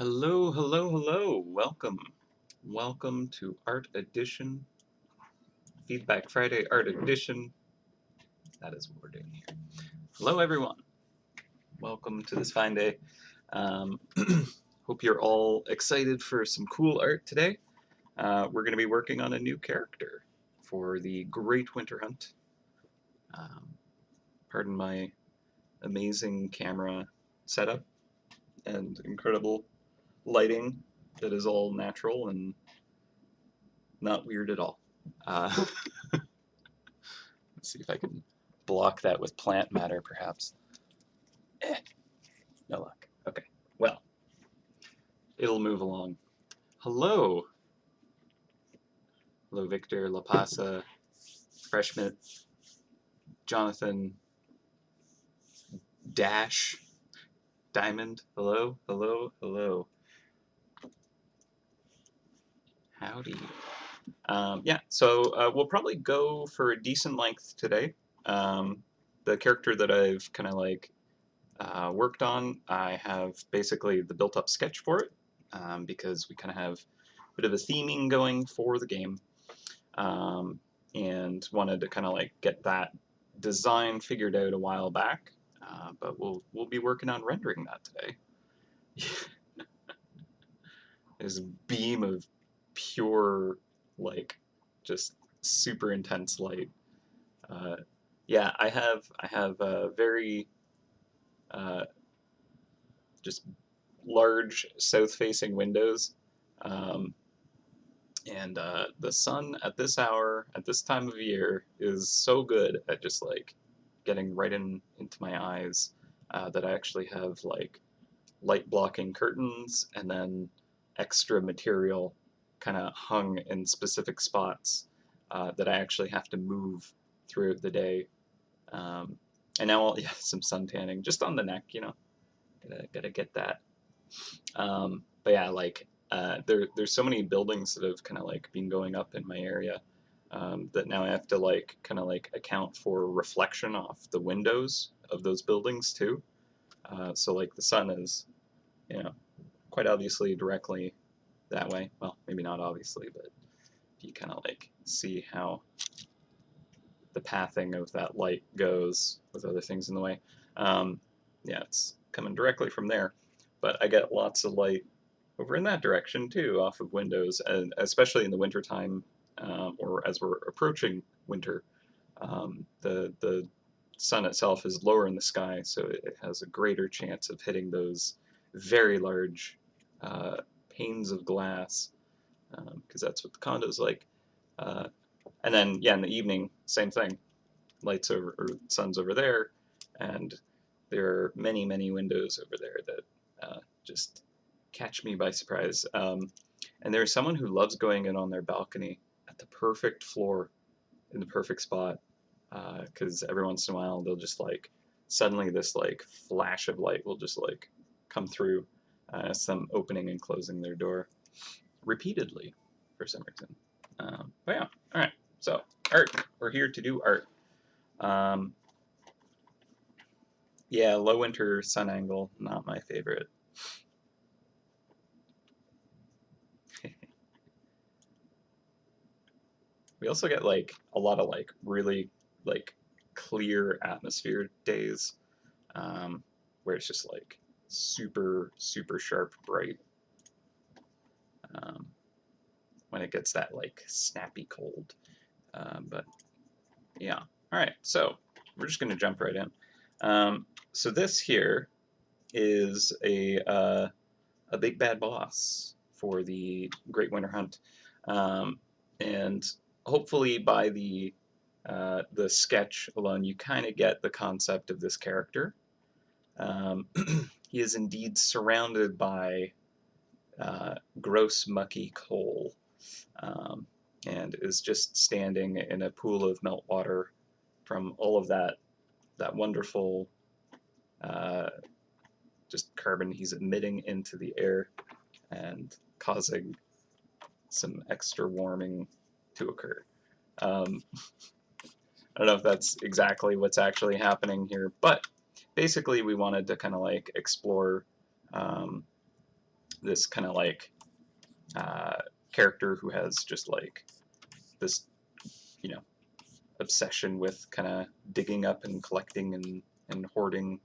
Hello, hello, hello. Welcome to Art Edition, Feedback Friday Art Edition. That is what we're doing here. Hello, everyone. Welcome to this fine day. Um, hope you're all excited for some cool art today. We're going to be working on a new character for the Great Winter Hunt. Pardon my amazing camera setup and incredible lighting that is all natural and not weird at all. Let's see if I can block that with plant matter, perhaps. No luck. Okay, well, it'll move along. Hello. Hello, Victor, La Pasa, Freshman, Jonathan, Dash, Diamond. Hello, hello, hello. Howdy. Yeah, so we'll probably go for a decent length today. The character that I've kind of like worked on, I have basically the built-up sketch for it because we kind of have a bit of a theming going for the game, and wanted to kind of like get that design figured out a while back. But we'll be working on rendering that today. There's a beam of pure, like, just super intense light. Yeah, I have very just large south-facing windows, and the sun at this hour, at this time of year, is so good at just like getting right into my eyes that I actually have like light blocking curtains and then extra material kind of hung in specific spots that I actually have to move throughout the day. And now yeah, some sun tanning just on the neck, you know. Gotta get that. But yeah, like there's so many buildings that have kind of like been going up in my area that now I have to like kind of like account for reflection off the windows of those buildings too. So like the sun is, you know, quite obviously directly that way. Well, maybe not obviously, but if you kind of like see how the pathing of that light goes with other things in the way. Yeah, it's coming directly from there, but I get lots of light over in that direction too, off of windows, and especially in the wintertime, or as we're approaching winter, the sun itself is lower in the sky, so it has a greater chance of hitting those very large panes of glass, because that's what the condo's like. And then, yeah, in the evening, same thing. Lights over, or sun's over there, and there are many, many windows over there that just catch me by surprise. And there's someone who loves going in on their balcony at the perfect floor, in the perfect spot, because every once in a while they'll just like suddenly this like flash of light will just like come through as them opening and closing their door repeatedly for some reason. But yeah, all right. So art, we're here to do art. Yeah, low winter sun angle, not my favorite. We also get like a lot of like really like clear atmosphere days, where it's just like super super sharp bright, when it gets that like snappy cold. But yeah, all right. So we're just gonna jump right in. So this here is a big bad boss for the Great Winter Hunt, and hopefully by the sketch alone, you kind of get the concept of this character. He is indeed surrounded by gross, mucky coal, and is just standing in a pool of meltwater from all of that wonderful just carbon he's emitting into the air and causing some extra warming to occur. I don't know if that's exactly what's actually happening here, but basically we wanted to kind of like explore this kind of like character who has just like this, you know, obsession with kind of digging up and collecting and hoarding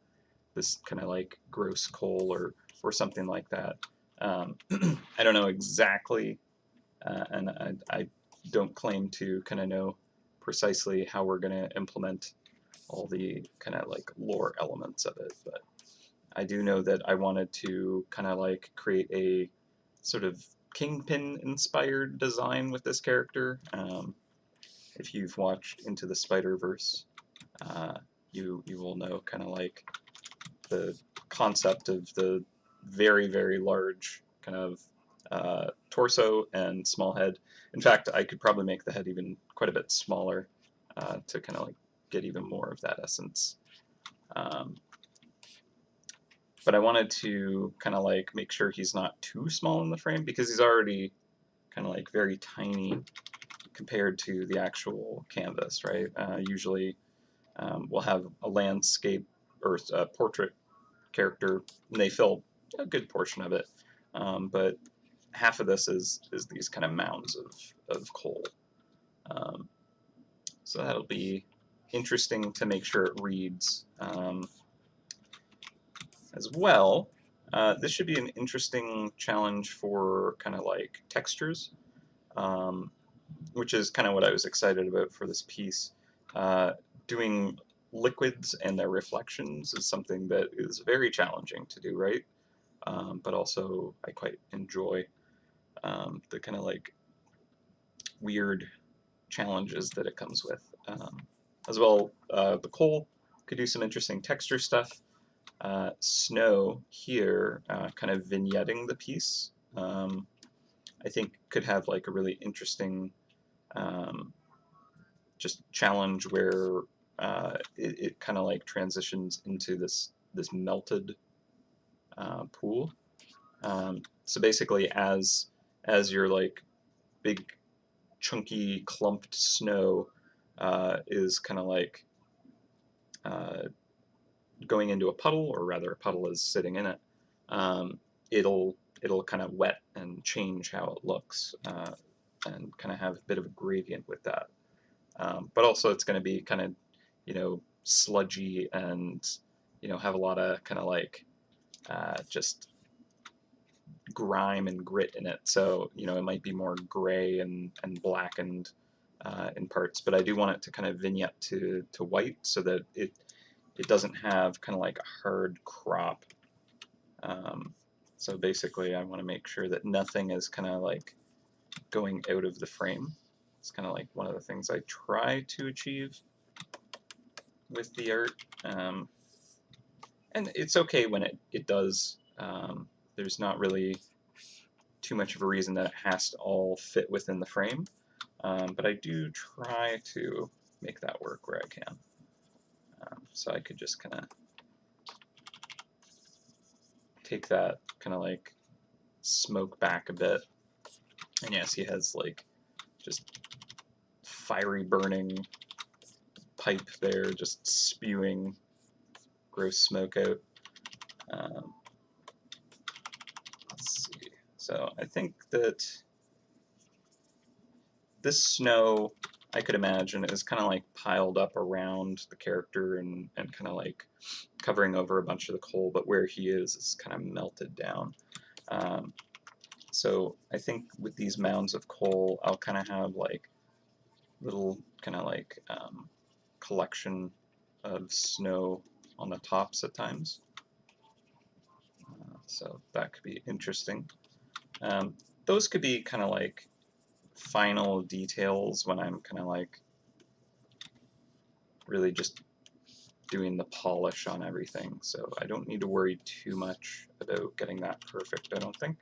this kind of like gross coal or something like that. I don't know exactly, and I don't claim to kind of know precisely how we're going to implement all the kind of like lore elements of it, but I do know that I wanted to kind of like create a sort of Kingpin inspired design with this character. If you've watched Into the Spider-Verse, you will know kind of like the concept of the very large kind of torso and small head. In fact, I could probably make the head even quite a bit smaller to kind of like get even more of that essence. Um, but I wanted to kind of like make sure he's not too small in the frame because he's already kind of like very tiny compared to the actual canvas, right? Usually we'll have a landscape or a portrait character, and they fill a good portion of it. But half of this is these kind of mounds of coal. Um, so that'll be interesting to make sure it reads as well. This should be an interesting challenge for kind of like textures, which is kind of what I was excited about for this piece. Doing liquids and their reflections is something that is very challenging to do, right? But also I quite enjoy the kind of like weird challenges that it comes with. As well, the coal could do some interesting texture stuff. Snow here, kind of vignetting the piece, I think could have like a really interesting just challenge where it kind of like transitions into this melted pool. So basically, as your like big chunky clumped snow is kind of like going into a puddle, or rather, a puddle is sitting in it. Um, it'll kind of wet and change how it looks, and kind of have a bit of a gradient with that. But also, it's going to be kind of, sludgy and have a lot of kind of like just grime and grit in it. So it might be more gray and blackened in parts. But I do want it to kind of vignette to white so that it doesn't have kind of like a hard crop. So basically, I want to make sure that nothing is kind of like going out of the frame. It's kind of like one of the things I try to achieve with the art. And it's okay when it does. There's not really too much of a reason that it has to all fit within the frame. But I do try to make that work where I can. So I could just kind of take that kind of like smoke back a bit. And yes, he has like just fiery burning pipe there, just spewing gross smoke out. Let's see. So I think that this snow, I could imagine, is kind of like piled up around the character and kind of like covering over a bunch of the coal, but where he is kind of melted down. So I think with these mounds of coal, I'll kind of have like little kind of like collection of snow on the tops at times. So that could be interesting. Those could be kind of like final details when I'm kind of like really just doing the polish on everything. So I don't need to worry too much about getting that perfect, I don't think.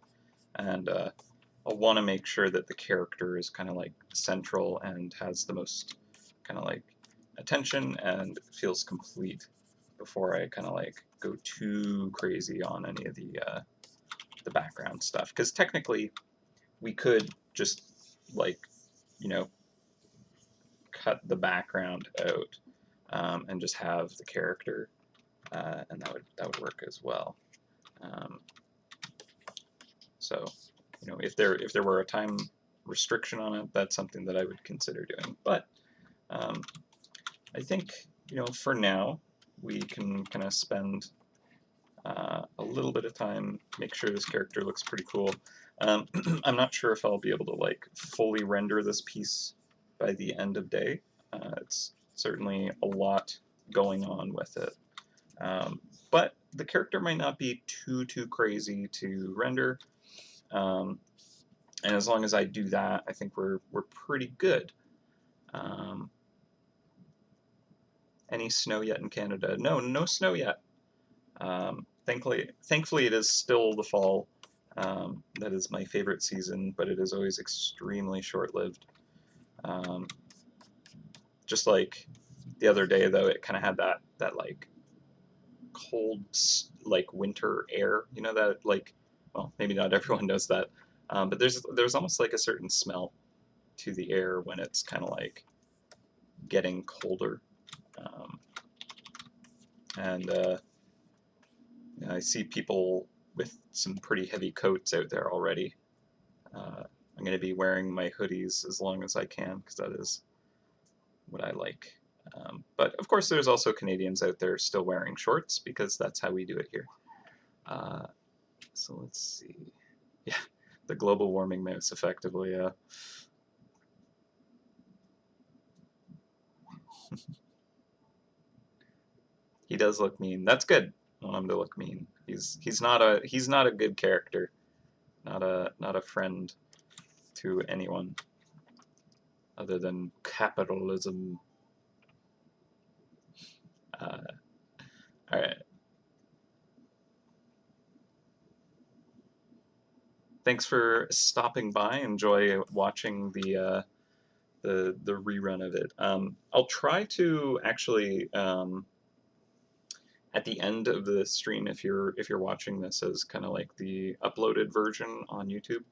And I'll want to make sure that the character is kind of like central and has the most kind of like attention and feels complete before I kind of like go too crazy on any of the background stuff. Because technically, we could just like cut the background out and just have the character, and that would work as well. So, you know, if there were a time restriction on it, that's something that I would consider doing. But I think, you know, for now, we can kind of spend a little bit of time, make sure this character looks pretty cool. I'm not sure if I'll be able to like fully render this piece by the end of day. It's certainly a lot going on with it. But the character might not be too crazy to render. And as long as I do that, I think we're pretty good. Any snow yet in Canada? No, no snow yet. Thankfully, it is still the fall. That is my favorite season, but it is always extremely short-lived. Just like the other day, though, it kind of had that like cold, like winter air. You know that like, well, maybe not everyone knows that, but there's almost like a certain smell to the air when it's kind of like getting colder. And I see people with some pretty heavy coats out there already. I'm going to be wearing my hoodies as long as I can because that is what I like. But of course, there's also Canadians out there still wearing shorts because that's how we do it here. So let's see. Yeah, the global warming mouse, effectively. He does look mean. That's good. I want him to look mean. He's not a good character. Not a friend to anyone other than capitalism. All right. Thanks for stopping by. Enjoy watching the rerun of it. I'll try to actually at the end of the stream, if you're watching this as kind of like the uploaded version on YouTube,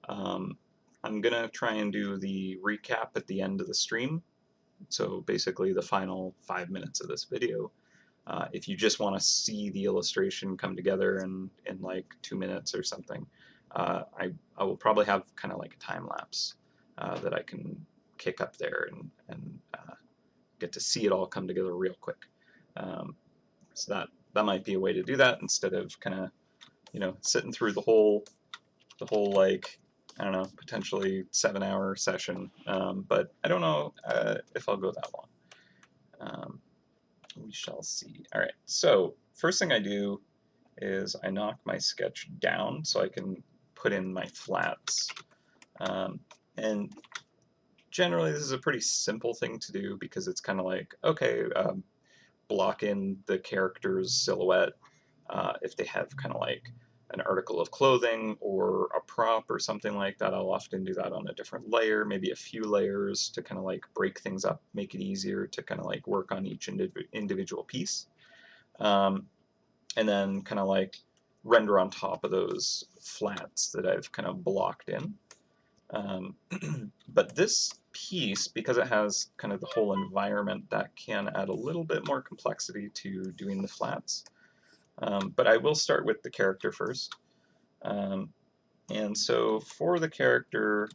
I'm gonna try and do the recap at the end of the stream. So basically, the final 5 minutes of this video. If you just want to see the illustration come together in like 2 minutes or something, I will probably have kind of like a time lapse that I can kick up there and get to see it all come together real quick. So that might be a way to do that instead of kind of, you know, sitting through the whole like, I don't know, potentially 7-hour session. But I don't know if I'll go that long. We shall see. All right, so first thing I do is I knock my sketch down so I can put in my flats. And generally this is a pretty simple thing to do because it's kind of like, okay, block in the character's silhouette if they have kind of like an article of clothing or a prop or something like that. I'll often do that on a different layer, maybe a few layers to kind of like break things up, make it easier to kind of like work on each individual piece. And then kind of like render on top of those flats that I've kind of blocked in. But this piece, because it has kind of the whole environment, that can add a little bit more complexity to doing the flats. But I will start with the character first. And so for the character,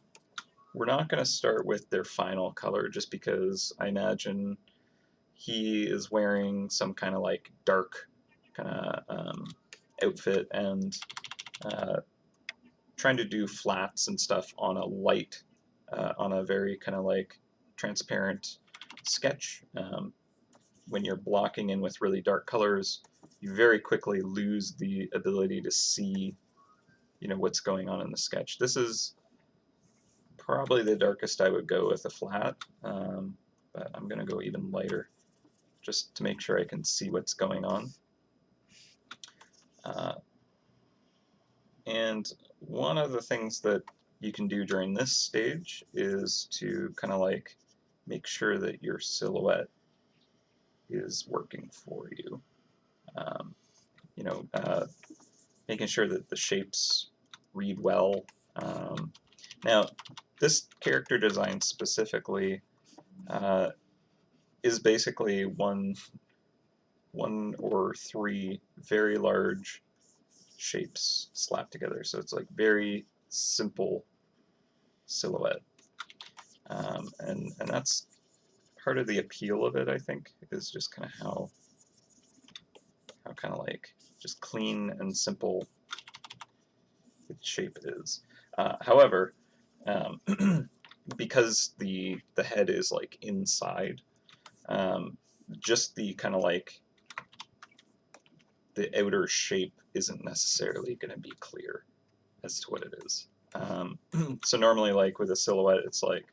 we're not going to start with their final color just because I imagine he is wearing some kind of like dark kind of outfit and trying to do flats and stuff on a light, on a very kind of like transparent sketch. When you're blocking in with really dark colors, you very quickly lose the ability to see, you know, what's going on in the sketch. This is probably the darkest I would go with a flat, but I'm going to go even lighter just to make sure I can see what's going on. And one of the things that you can do during this stage is to kind of like make sure that your silhouette is working for you. You know, making sure that the shapes read well. Now, this character design specifically is basically one or three very large shapes slapped together. So it's like very simple silhouette. And that's part of the appeal of it, I think, is just kind of how kind of like just clean and simple its shape is. However, because the head is like inside, just the kind of like the outer shape isn't necessarily going to be clear as to what it is. So normally, like with a silhouette, it's like,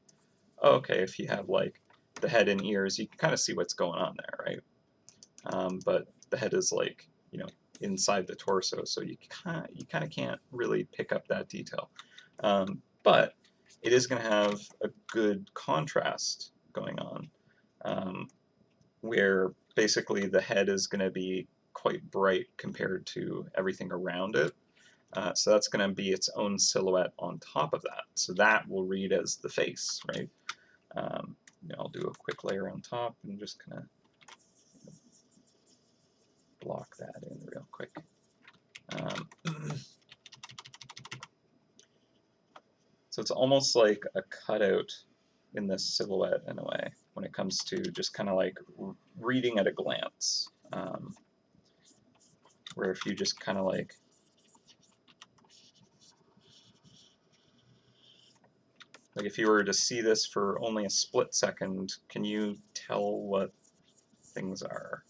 oh, okay, if you have like the head and ears, you can kind of see what's going on there, right? But the head is like, you know, inside the torso, so you kind of can't really pick up that detail. But it is going to have a good contrast going on, where basically the head is going to be quite bright compared to everything around it. So that's going to be its own silhouette on top of that. So that will read as the face, right? I'll do a quick layer on top and just kind of block that in real quick. So it's almost like a cutout in this silhouette in a way when it comes to just kind of like reading at a glance. Where if you just kind of like if you were to see this for only a split second, can you tell what things are?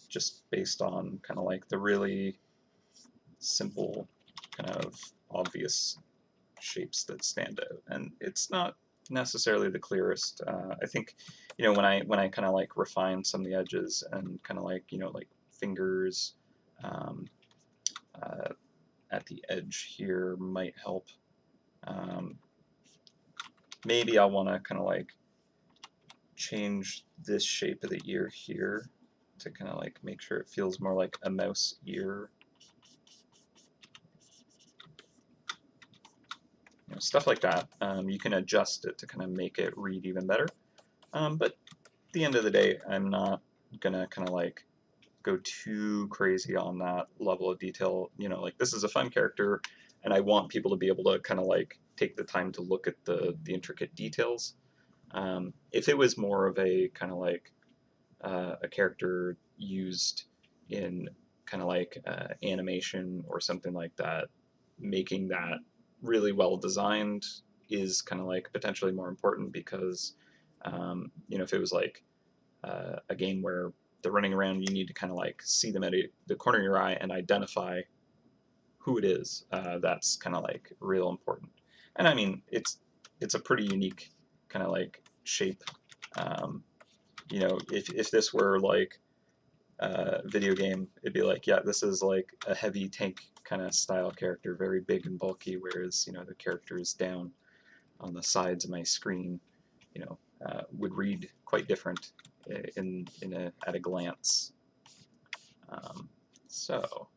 Just based on kind of like the really simple, kind of obvious shapes that stand out. And it's not necessarily the clearest. I think, when I kind of like refine some of the edges and kind of like, like fingers at the edge here might help. Maybe I'll want to kind of like change this shape of the ear here to kind of like make sure it feels more like a mouse ear. Stuff like that. You can adjust it to kind of make it read even better. But at the end of the day, I'm not gonna kind of like go too crazy on that level of detail. Like this is a fun character, and I want people to be able to kind of like take the time to look at the intricate details. If it was more of a kind of like a character used in kind of like animation or something like that, making that really well designed is kind of like potentially more important because if it was like a game where they're running around, you need to kind of like see them at the corner of your eye and identify who it is. That's kind of like real important. And I mean, it's a pretty unique kind of like shape. If this were like a video game, it'd be like, yeah, this is like a heavy tank kind of style character, very big and bulky, whereas the character is down on the sides of my screen, would read quite different at a glance. So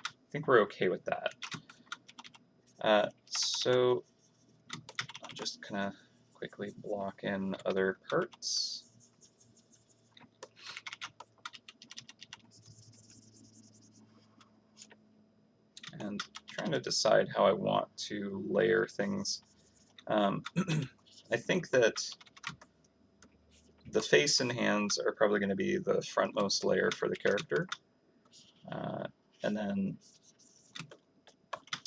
I think we're okay with that. So I'll just kind of quickly block in other parts. And trying to decide how I want to layer things. I think that the face and hands are probably going to be the frontmost layer for the character. And then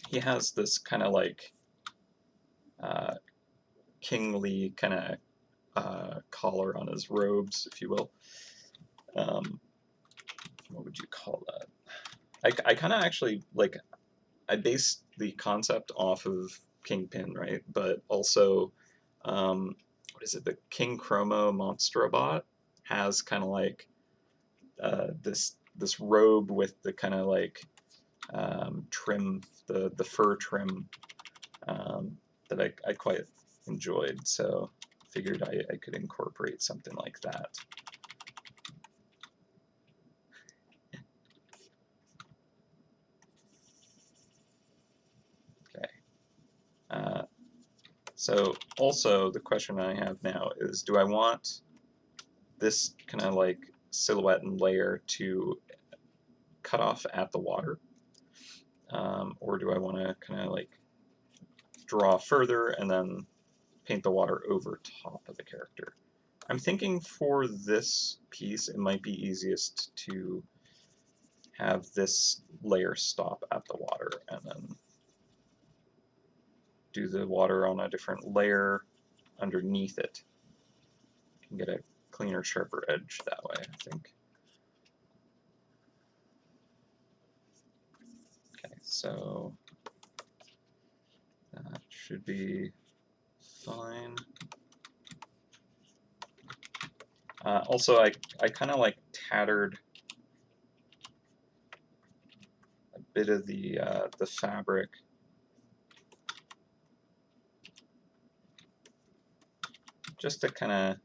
he has this kind of like kingly kind of collar on his robes, if you will. What would you call that? I kind of actually like, I based the concept off of Kingpin, right? But also, what is it? The King Chromo Monstrobot has kind of like this robe with the kind of like trim, the fur trim that I quite enjoyed. So figured I could incorporate something like that. So also the question I have now is, do I want this kind of like silhouette and layer to cut off at the water, or do I want to kind of like draw further and then paint the water over top of the character? I'm thinking for this piece it might be easiest to have this layer stop at the water and then do the water on a different layer underneath it. You can get a cleaner, sharper edge that way, I think. Okay, so that should be fine. Also, I kind of like tattered a bit of the fabric just to kind of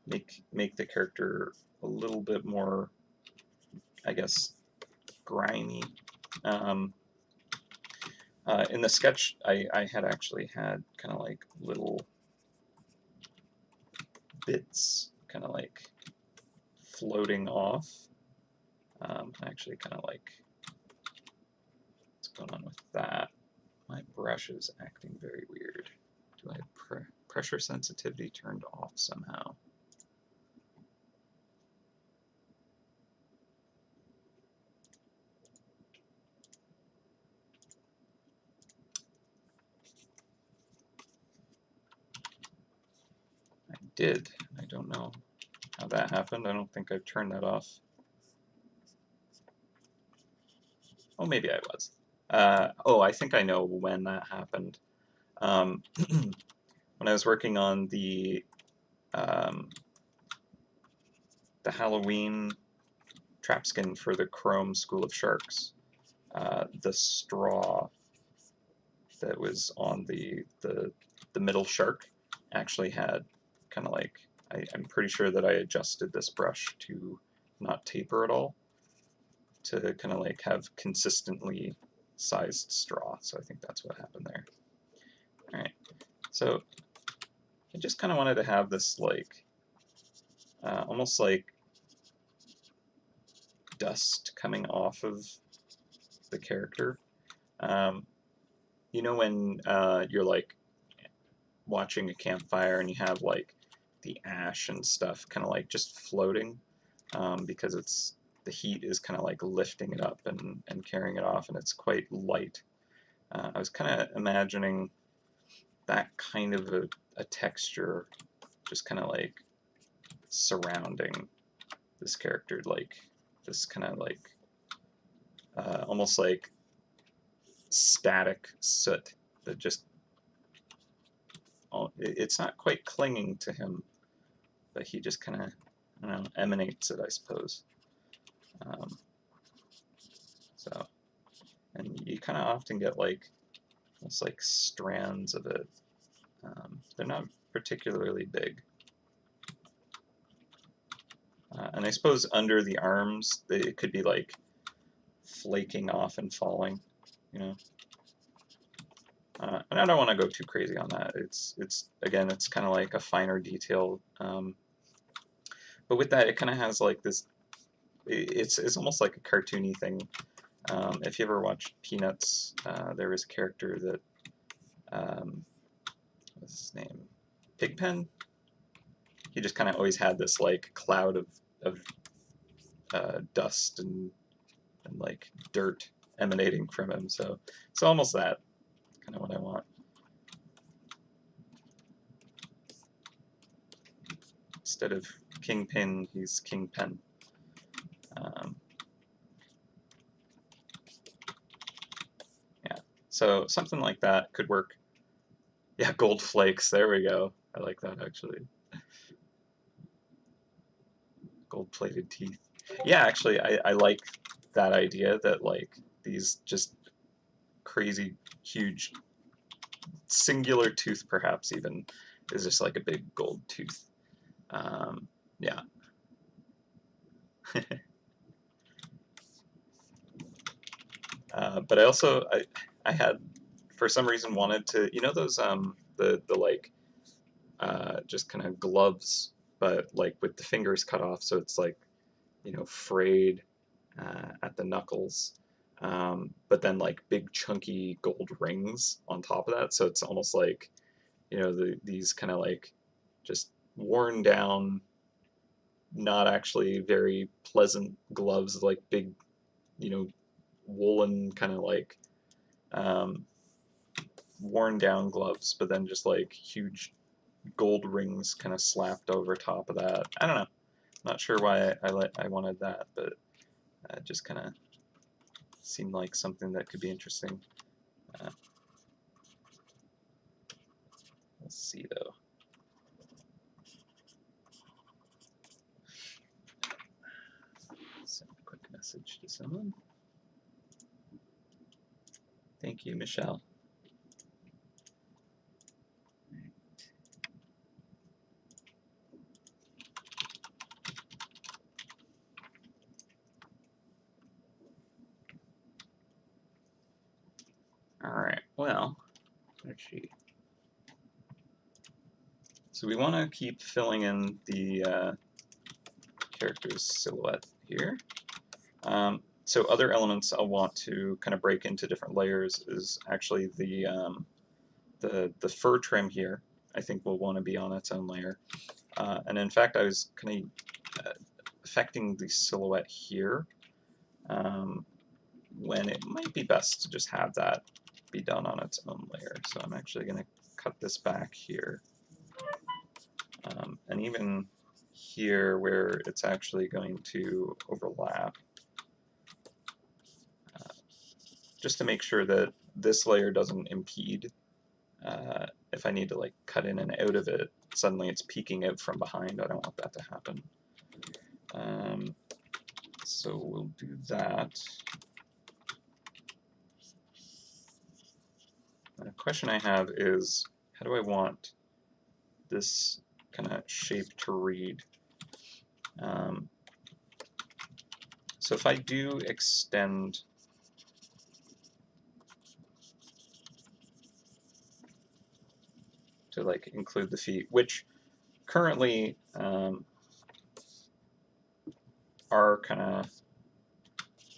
make the character a little bit more, I guess, grimy. In the sketch, I had actually had kind of like little bits kind of like floating off. Actually kind of like, what's going on with that? My brush is acting very weird. Do I have pressure sensitivity turned off somehow? I did. I don't know how that happened. I don't think I've turned that off. Oh, maybe I was. Oh, I think I know when that happened. When I was working on the Halloween trap skin for the Chrome School of Sharks, the straw that was on the middle shark actually had kind of like, I'm pretty sure that I adjusted this brush to not taper at all, to kind of like have consistently sized straw. So I think that's what happened there. All right, so I just kind of wanted to have this like almost like dust coming off of the character. You know when you're like watching a campfire and you have like the ash and stuff kind of like just floating because it's the heat is kind of like lifting it up and carrying it off, and it's quite light. I was kind of imagining that kind of a texture just kind of like surrounding this character, like this kind of like almost like static soot that just, it's not quite clinging to him, but he just kind of, I don't know, emanates it, I suppose. So, and you kind of often get like almost like strands of it. They're not particularly big. And I suppose under the arms, it could be like flaking off and falling, you know. And I don't want to go too crazy on that. It's again, it's kind of like a finer detail. But with that, it kind of has like this. It's almost like a cartoony thing. If you ever watched Peanuts, there was a character that, what's his name, Pigpen. He just kind of always had this like cloud of dust and like dirt emanating from him. So almost that kind of what I want. Instead of Kingpin, he's Kingpen. Yeah, so something like that could work. Yeah, gold flakes. There we go. I like that actually. Gold-plated teeth. Yeah, actually, I like that idea that like these just crazy, huge, singular tooth, perhaps even, is just like a big gold tooth. Yeah. But I also I had for some reason wanted to, you know, those the like just kind of gloves, but like with the fingers cut off, so it's like, you know, frayed at the knuckles, but then like big chunky gold rings on top of that. So it's almost like, you know, these kind of like just worn down, not actually very pleasant gloves, like big, you know, woolen kind of like um, worn down gloves, but then just like huge gold rings kind of slapped over top of that. I don't know. Not sure why I wanted that, but it just kind of seemed like something that could be interesting. Uh, we'll see though. Send a quick message to someone. Thank you, Michelle. All right. Well, let's see. So we want to keep filling in the character's silhouette here. So other elements I'll want to kind of break into different layers is actually the fur trim here. I think will want to be on its own layer. And in fact, I was kind of affecting the silhouette here when it might be best to just have that be done on its own layer. So I'm actually going to cut this back here. And even here where it's actually going to overlap, just to make sure that this layer doesn't impede. If I need to like cut in and out of it, suddenly it's peeking out from behind. I don't want that to happen. So we'll do that. And a question I have is, how do I want this kind of shape to read? So if I do extend to like include the feet, which currently are kind of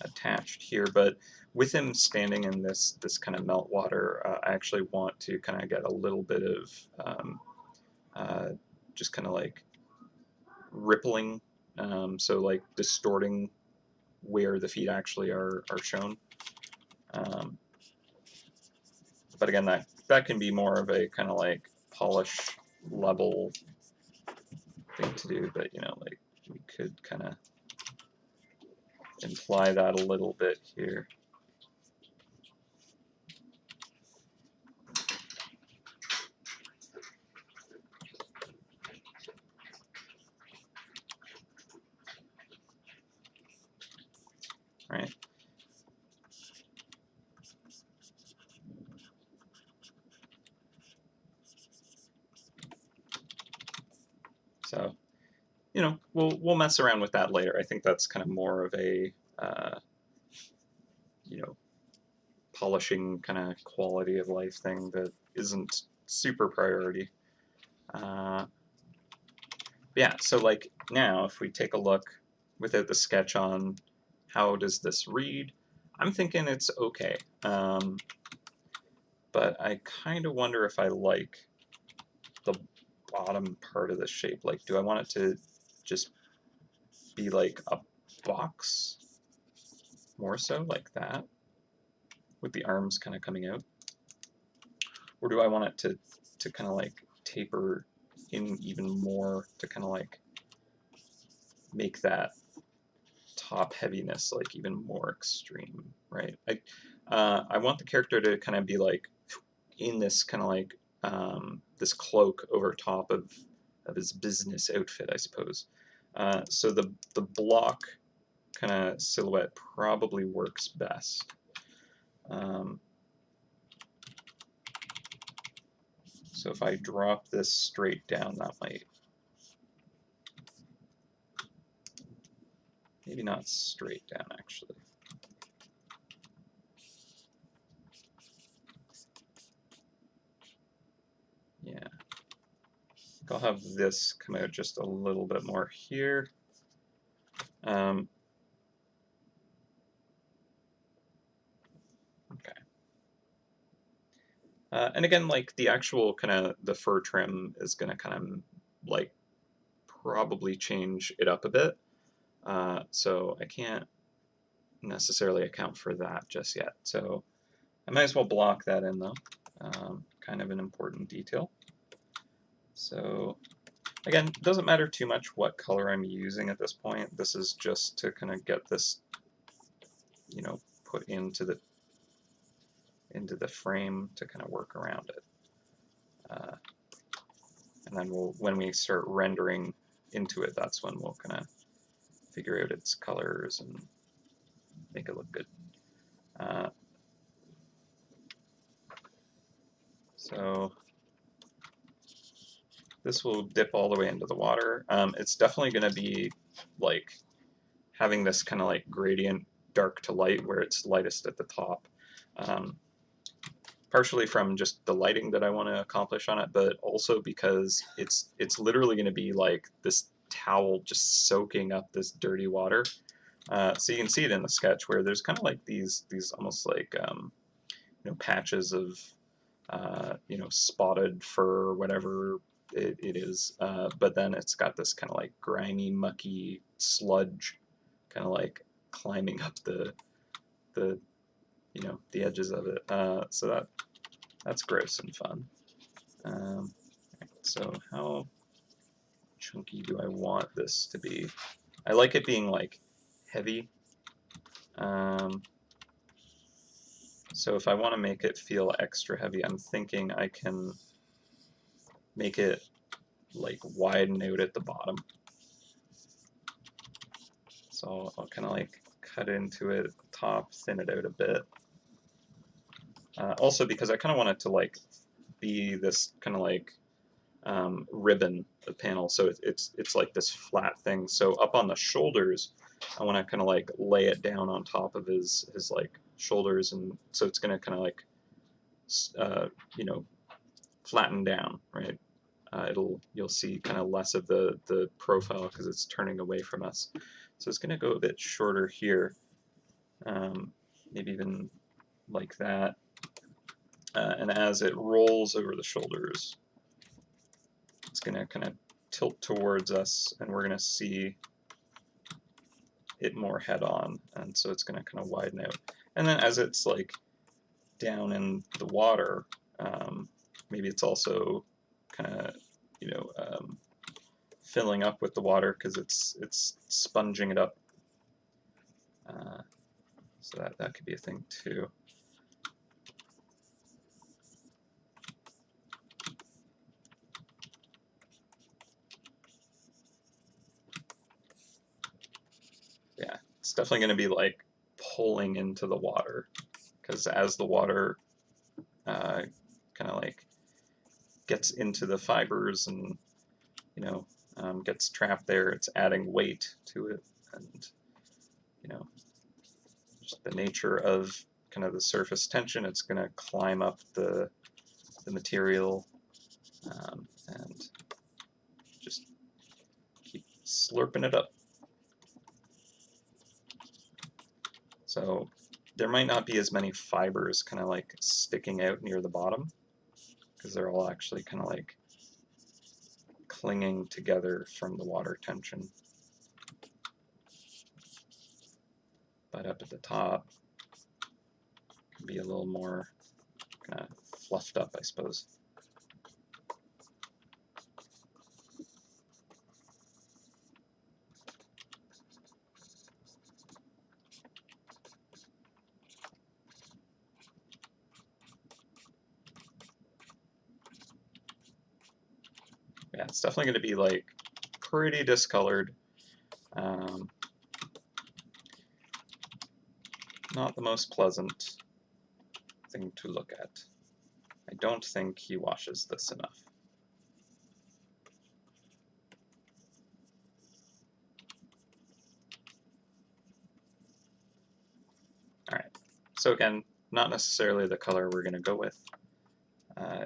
attached here, but with him standing in this kind of melt water, I actually want to kind of get a little bit of just kind of like rippling, so like distorting where the feet actually are shown. But again, that can be more of a kind of like polish level thing to do, but you know, like we could kind of imply that a little bit here. Right. So, you know, we'll mess around with that later. I think that's kind of more of a you know, polishing kind of quality of life thing that isn't super priority. Yeah, so like now if we take a look without the sketch on, how does this read? I'm thinking it's okay, but I kind of wonder if I like the bottom part of the shape. Like, do I want it to just be like a box more so, like that, with the arms kind of coming out? Or do I want it to kind of like taper in even more to kind of like make that top heaviness like even more extreme, right? I want the character to kind of be like in this kind of like this cloak over top of his business outfit, I suppose. So the block kind of silhouette probably works best. So if I drop this straight down, that might, maybe not straight down actually. Yeah. I'll have this come out just a little bit more here. And again, like the actual kind of the fur trim is going to kind of like probably change it up a bit. So I can't necessarily account for that just yet. So I might as well block that in though. Kind of an important detail. So again, it doesn't matter too much what color I'm using at this point. This is just to kind of get this, you know, put into the frame to kind of work around it. And then when we start rendering into it, that's when we'll kind of figure out its colors and make it look good. So this will dip all the way into the water. It's definitely going to be like having this kind of like gradient dark to light where it's lightest at the top. Partially from just the lighting that I want to accomplish on it, but also because it's literally going to be like this towel just soaking up this dirty water. So you can see it in the sketch where there's kind of like these almost like patches of spotted fur or whatever it is, but then it's got this kind of like grimy, mucky sludge, kind of like climbing up the the edges of it. So that's gross and fun. So how chunky do I want this to be? I like it being like heavy. So if I want to make it feel extra heavy, I'm thinking I can make it like widen out at the bottom. So I'll kind of like cut into it at the top, thin it out a bit. Also because I kind of want it to like be this kind of like ribbon, the panel, so it's like this flat thing. So up on the shoulders, I want to kind of like lay it down on top of his like shoulders, and so it's going to kind of like flatten down, right? You'll see kind of less of the profile because it's turning away from us. So it's going to go a bit shorter here, maybe even like that. And as it rolls over the shoulders, it's going to kind of tilt towards us, and we're going to see it more head on, and so it's going to kind of widen out. And then as it's like down in the water, maybe it's also kind of filling up with the water because it's sponging it up. So that could be a thing too. Yeah, it's definitely going to be like pulling into the water, because as the water kind of like gets into the fibers and gets trapped there, it's adding weight to it, and just the nature of kind of the surface tension, it's going to climb up the material and just keep slurping it up. So there might not be as many fibers kind of like sticking out near the bottom, because they're all actually kind of like clinging together from the water tension. But up at the top, it can be a little more kind of fluffed up, I suppose. Yeah, it's definitely going to be like pretty discolored. Not the most pleasant thing to look at. I don't think he washes this enough. Alright, so again, not necessarily the color we're going to go with.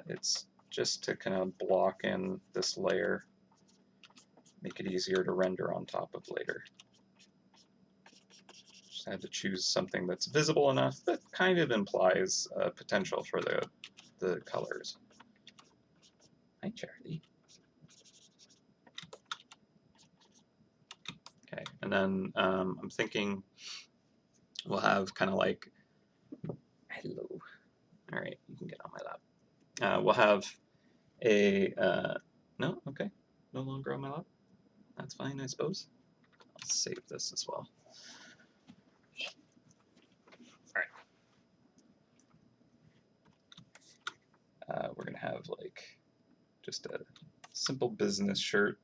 It's just to kind of block in this layer, make it easier to render on top of later. Just had to choose something that's visible enough that kind of implies potential for the the colors. Hi, Charlie. Okay, and then I'm thinking we'll have kind of like, hello. All right, you can get on my lap. We'll have a, no, okay, no longer on my lap. That's fine, I suppose. I'll save this as well. All right. We're gonna have like just a simple business shirt.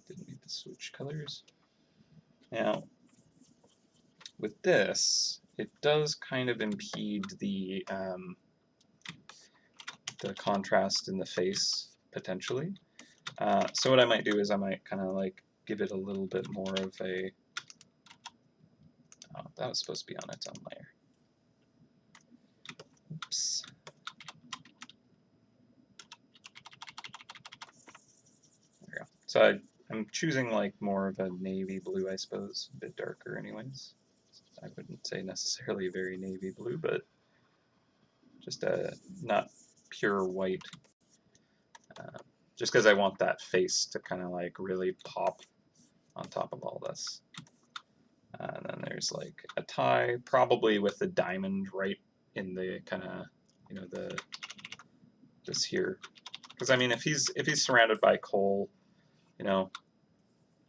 Didn't need to switch colors. Now, with this, it does kind of impede the contrast in the face, potentially. So what I might do is I might kind of like give it a little bit more of a, oh, that was supposed to be on its own layer. Oops. There we go. So I'm choosing like more of a navy blue, I suppose, a bit darker anyways. I wouldn't say necessarily very navy blue, but just a not pure white. Just because I want that face to kind of like really pop on top of all this. And then there's like a tie, probably with a diamond right in the kind of, you know, this here. Because I mean, if he's surrounded by coal, you know,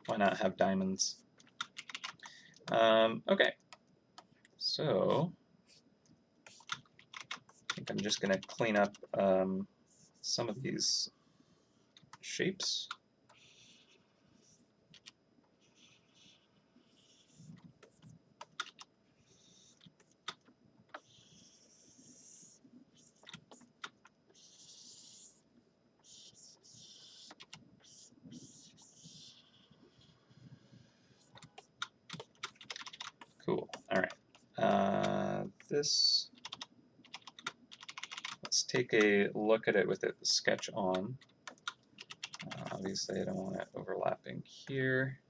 why not have diamonds? Okay, so I think I'm just gonna clean up some of these shapes. Cool. All right. This. Let's take a look at it with the sketch on. Obviously, I don't want it overlapping here.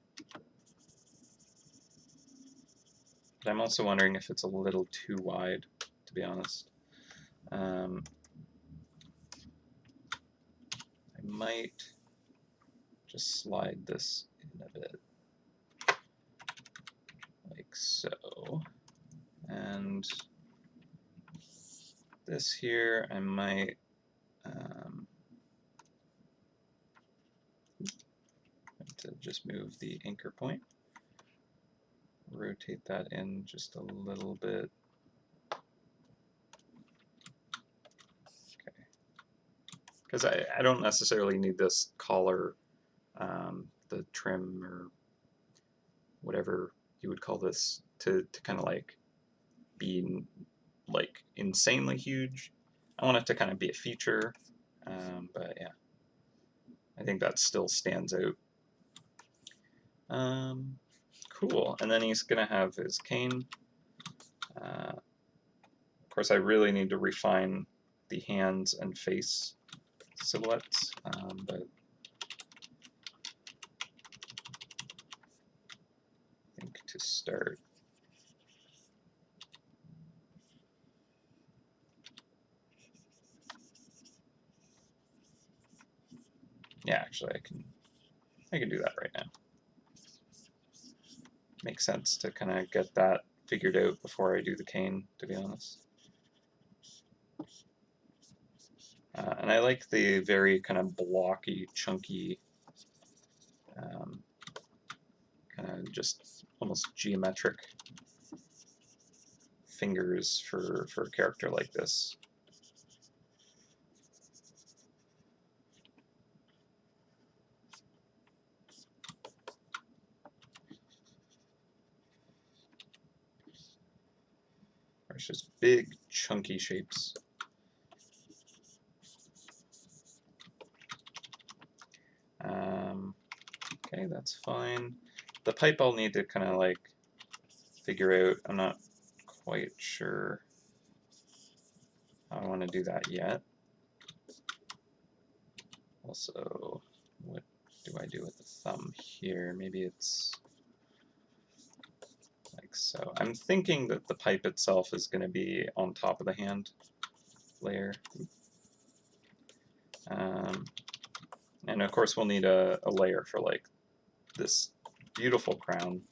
But I'm also wondering if it's a little too wide, to be honest. I might just slide this in a bit, like so. And this here, I might to just move the anchor point, rotate that in just a little bit. Okay, because I don't necessarily need this collar, the trim or whatever you would call this, to kind of like be like insanely huge. I want it to kind of be a feature, but yeah, I think that still stands out. Cool, and then he's gonna have his cane. Of course, I really need to refine the hands and face silhouettes, but I think to start, yeah, actually I can do that right now. Makes sense to kind of get that figured out before I do the cane, to be honest. And I like the very kind of blocky, chunky, kind of just almost geometric fingers for a character like this. It's just big, chunky shapes. Okay, that's fine. The pipe I'll need to kind of like figure out. I'm not quite sure how I want to do that yet. Also, what do I do with the thumb here? Maybe it's like so. I'm thinking that the pipe itself is going to be on top of the hand layer. And of course we'll need a layer for like this beautiful crown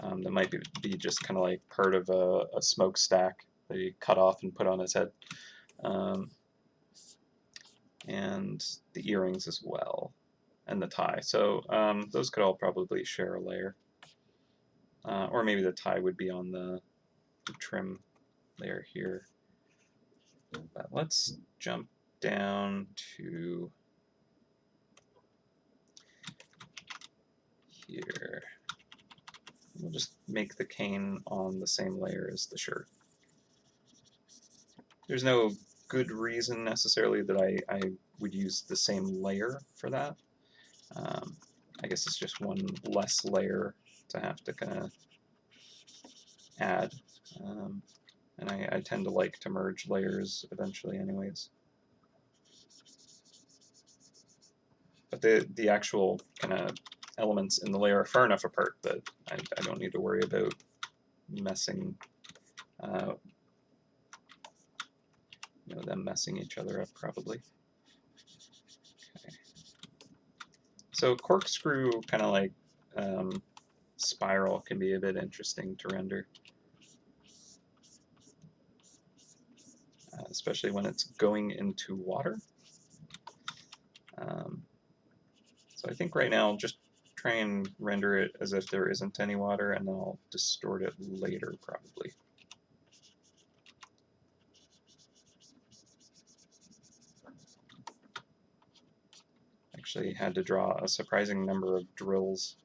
that might be just kind of like part of a smokestack that he cut off and put on his head. And the earrings as well, and the tie. So those could all probably share a layer. Or maybe the tie would be on the trim layer here. But let's jump down to here. We'll just make the cane on the same layer as the shirt. There's no good reason necessarily that I would use the same layer for that. I guess it's just one less layer to have to kind of add. And I tend to like to merge layers eventually anyways. But the actual kind of elements in the layer are far enough apart that I don't need to worry about messing, them messing each other up probably. Okay. So corkscrew kind of like spiral can be a bit interesting to render. Especially when it's going into water. So I think right now I'll just try and render it as if there isn't any water, and then I'll distort it later probably. Actually had to draw a surprising number of drills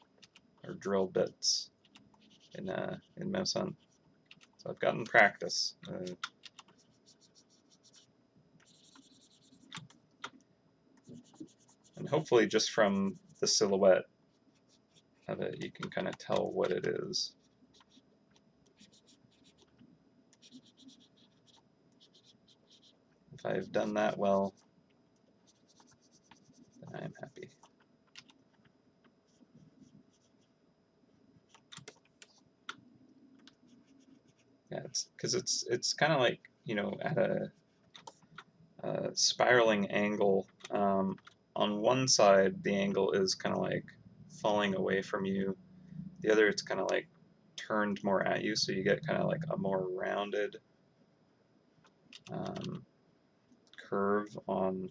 or drill bits in MouseHunt. So I've gotten practice. And hopefully just from the silhouette of it, you can kind of tell what it is. If I've done that well, then I am happy. Yeah, it's kind of like, at a spiraling angle. On one side, the angle is kind of like falling away from you. The other, it's kind of like turned more at you, so you get kind of like a more rounded curve on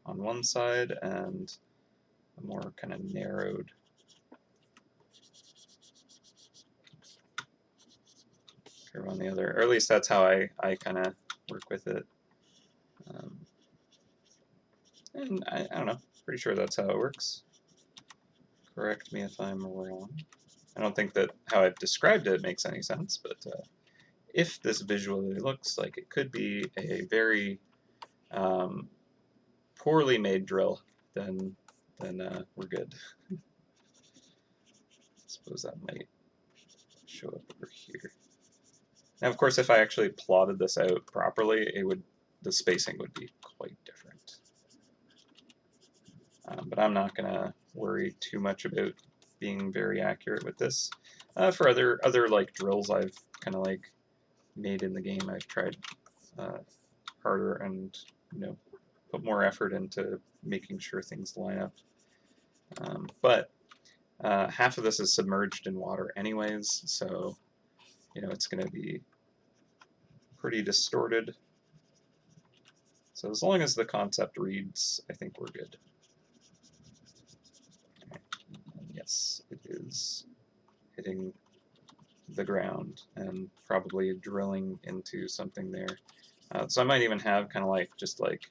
one side and a more kind of narrowed curve on the other. Or at least that's how I kind of work with it. And I don't know, pretty sure that's how it works. Correct me if I'm wrong. I don't think that how I've described it makes any sense, but if this visually looks like it could be a very poorly made drill, then we're good. I suppose that might show up over here. Now, of course, if I actually plotted this out properly, the spacing would be quite different. But I'm not going to worry too much about being very accurate with this. For other like drills I've kind of like made in the game, I've tried harder and put more effort into making sure things line up. But half of this is submerged in water anyways, so it's going to be pretty distorted. So as long as the concept reads, I think we're good. Yes, it is hitting the ground and probably drilling into something there. So I might even have kind of like just like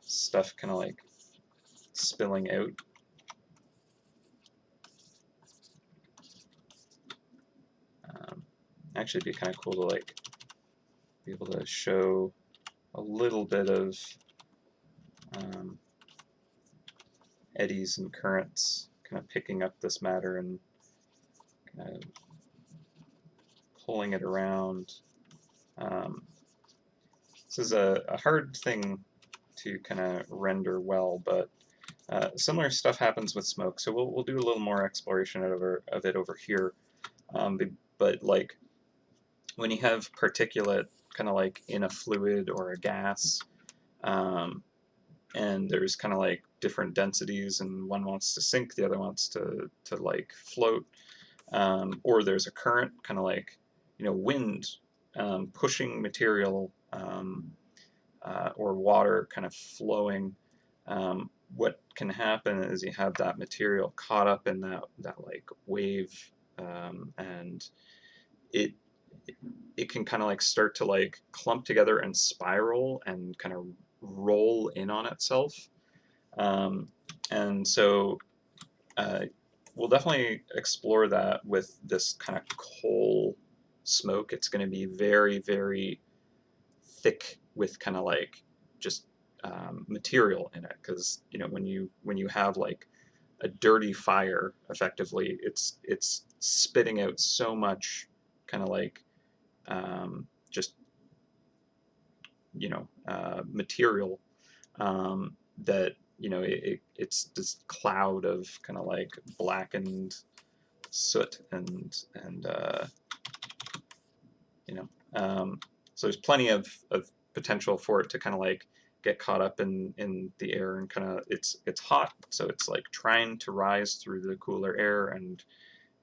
stuff kind of like spilling out. Actually, it'd be kind of cool to like be able to show a little bit of eddies and currents kind of picking up this matter and kind of pulling it around. This is a hard thing to kind of render well, but Similar stuff happens with smoke, so we'll do a little more exploration of it over here. But like when you have particulate kind of like in a fluid or a gas, and there's kind of like different densities, and one wants to sink, the other wants to like float, or there's a current, kind of like wind pushing material, or water kind of flowing. What can happen is you have that material caught up in that like wave, and it it can kind of like start to like clump together and spiral and kind of roll in on itself. Um, and so we'll definitely explore that with this kind of coal smoke. It's going to be very, very thick with kind of like just material in it, because when you have like a dirty fire, effectively, it's spitting out so much kind of like just material, that it's this cloud of kind of like blackened soot, and you know so there's plenty of potential for it to kind of like get caught up in the air, and kind of it's hot, so it's like trying to rise through the cooler air and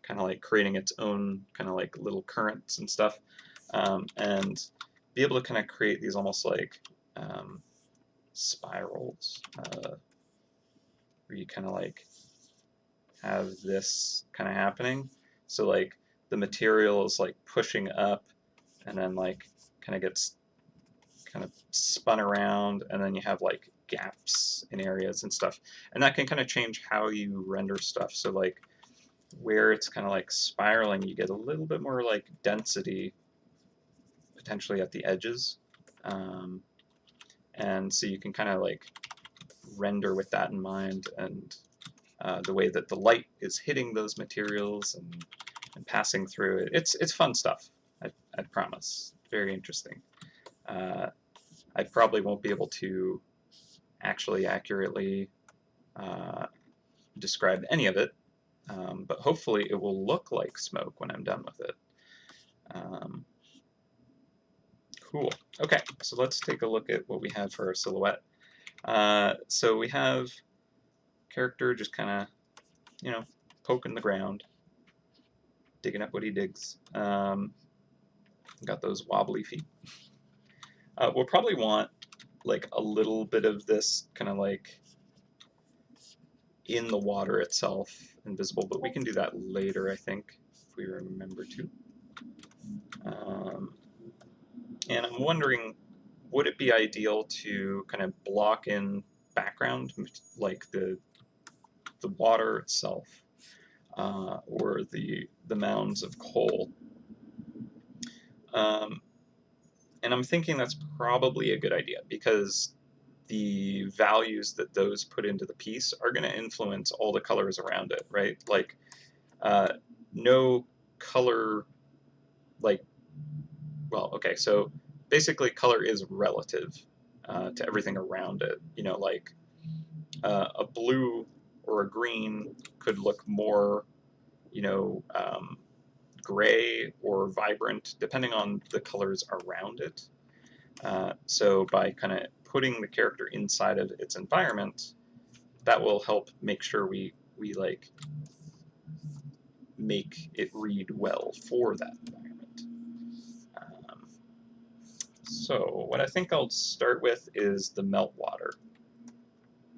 kind of like creating its own kind of like little currents and stuff, and be able to kind of create these almost like spirals, where you kind of like have this kind of happening. So like the material is like pushing up, and then like kind of gets kind of spun around, and then you have like gaps in areas and stuff, and that can kind of change how you render stuff. So like where it's kind of like spiraling, you get a little bit more like density potentially at the edges, and so you can kind of like render with that in mind, and the way that the light is hitting those materials and passing through it. It's fun stuff. I promise. Very interesting. I probably won't be able to actually accurately describe any of it, but hopefully it will look like smoke when I'm done with it. Cool. Okay, so let's take a look at what we have for our silhouette. So we have character just kind of, poking the ground, digging up what he digs. Got those wobbly feet. We'll probably want like a little bit of this kind of like in the water itself, invisible, but we can do that later, I think, if we remember to. And I'm wondering, would it be ideal to kind of block in background, like the water itself, or the mounds of coal? And I'm thinking that's probably a good idea, because the values that those put into the piece are going to influence all the colors around it, right? Like, no color, like, well, okay, so basically color is relative to everything around it. Like a blue or a green could look more, gray or vibrant, depending on the colors around it. So by kind of putting the character inside of its environment, that will help make sure we like make it read well for that environment. So what I think I'll start with is the melt water.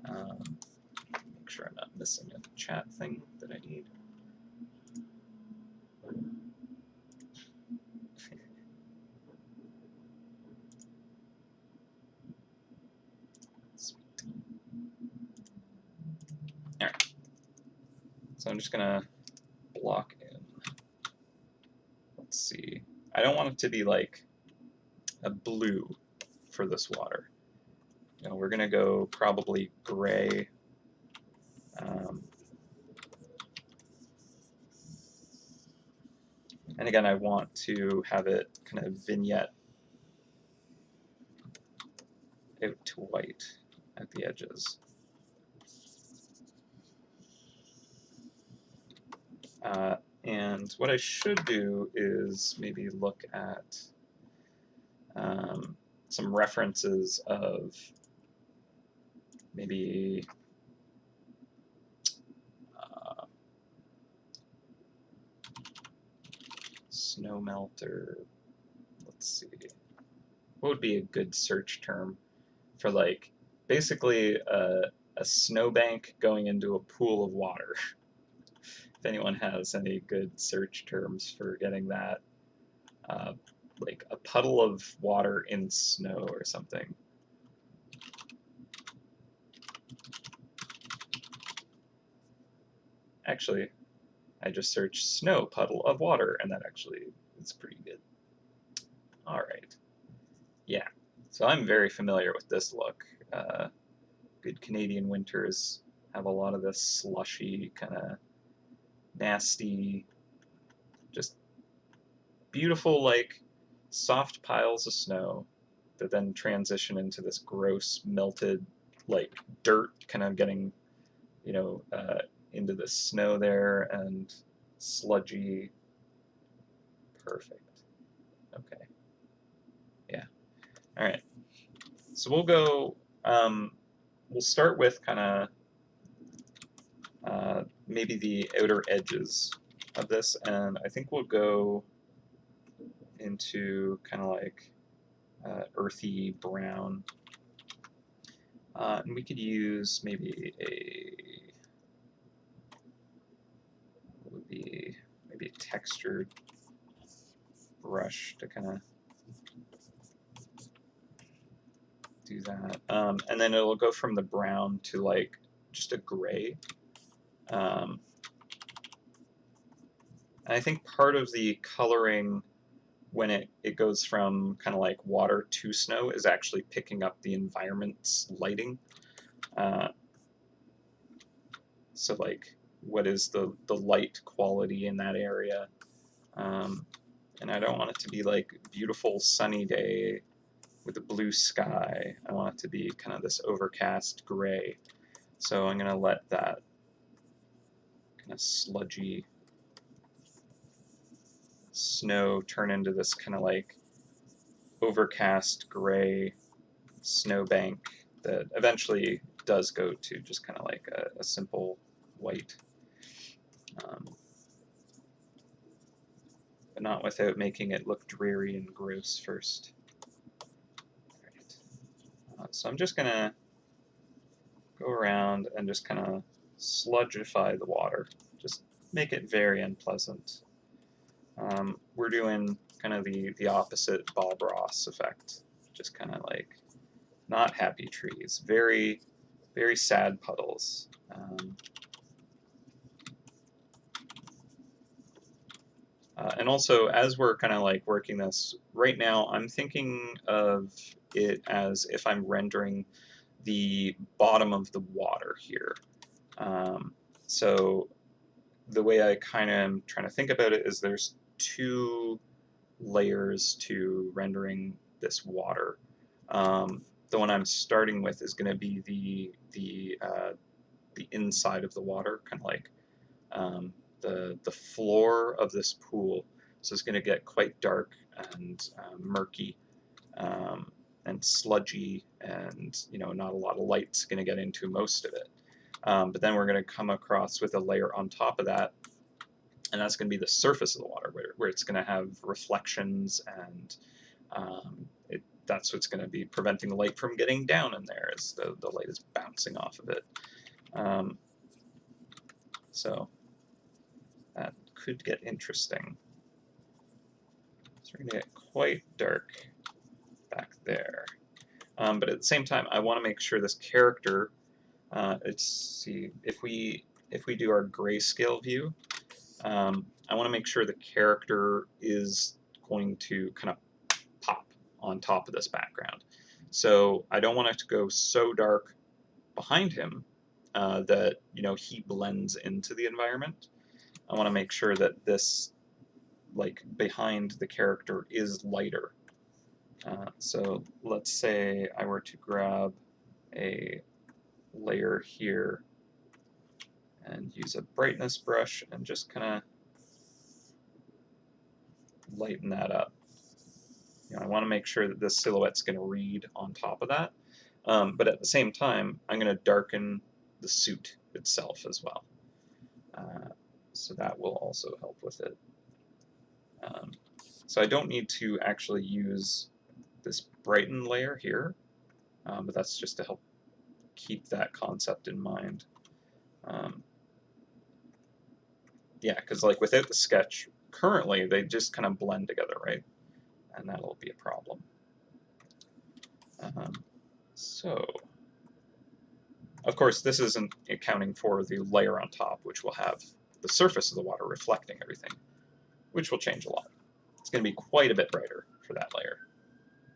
Make sure I'm not missing a chat thing that I need. All right. So I'm just gonna block in. Let's see. I don't want it to be like a blue for this water. We're gonna go probably gray. And again, I want to have it kind of vignette out to white at the edges. And what I should do is maybe look at some references of maybe snow melter. Let's see. What would be a good search term for like basically a snowbank going into a pool of water? If anyone has any good search terms for getting that, uh, like a puddle of water in snow or something. Actually, I just searched snow puddle of water, and that actually is pretty good. All right. Yeah. So I'm very familiar with this look. Good Canadian winters have a lot of this slushy, kind of nasty, just beautiful, like soft piles of snow that then transition into this gross, melted, like dirt, kind of getting, you know, into the snow there and sludgy. Perfect. Okay. Yeah. All right. So we'll go. We'll start with kind of maybe the outer edges of this, and I think we'll go into kind of like earthy brown. And we could use maybe what would be maybe a textured brush to kind of do that. And then it'll go from the brown to like just a gray. And I think part of the coloring when it goes from kind of like water to snow is actually picking up the environment's lighting. So like what is the light quality in that area? And I don't want it to be like beautiful sunny day with a blue sky. I want it to be kind of this overcast gray. So I'm going to let that kind of sludgy snow turn into this kind of like overcast gray snowbank that eventually does go to just kind of like a simple white. But not without making it look dreary and gross first. Right. So I'm just going to go around and just kind of sludgify the water. Just make it very unpleasant. We're doing kind of the opposite Bob Ross effect. Just kind of like not happy trees. Very, very sad puddles. And also, as we're kind of like working this, right now I'm thinking of it as if I'm rendering the bottom of the water here. So the way I kind of am trying to think about it is there's two layers to rendering this water. The one I'm starting with is going to be the inside of the water, kind of like the floor of this pool. So it's going to get quite dark and murky and sludgy, and not a lot of light's going to get into most of it. But then we're going to come across with a layer on top of that, and that's going to be the surface of the water, where it's going to have reflections, and that's what's going to be preventing the light from getting down in there as the light is bouncing off of it. So that could get interesting. So we're going to get quite dark back there. But at the same time, I want to make sure this character, see, if we do our grayscale view, I want to make sure the character is going to kind of pop on top of this background. So I don't want it to go so dark behind him that he blends into the environment. I want to make sure that this, like, behind the character is lighter. So let's say I were to grab a layer here and use a brightness brush and just kind of lighten that up. I want to make sure that this silhouette's going to read on top of that, but at the same time, I'm going to darken the suit itself as well. So that will also help with it. So I don't need to actually use this brighten layer here, but that's just to help keep that concept in mind. Yeah, because like without the sketch, currently they just kind of blend together, right? And that'll be a problem. So, of course, this isn't accounting for the layer on top, which will have the surface of the water reflecting everything, which will change a lot. It's going to be quite a bit brighter for that layer.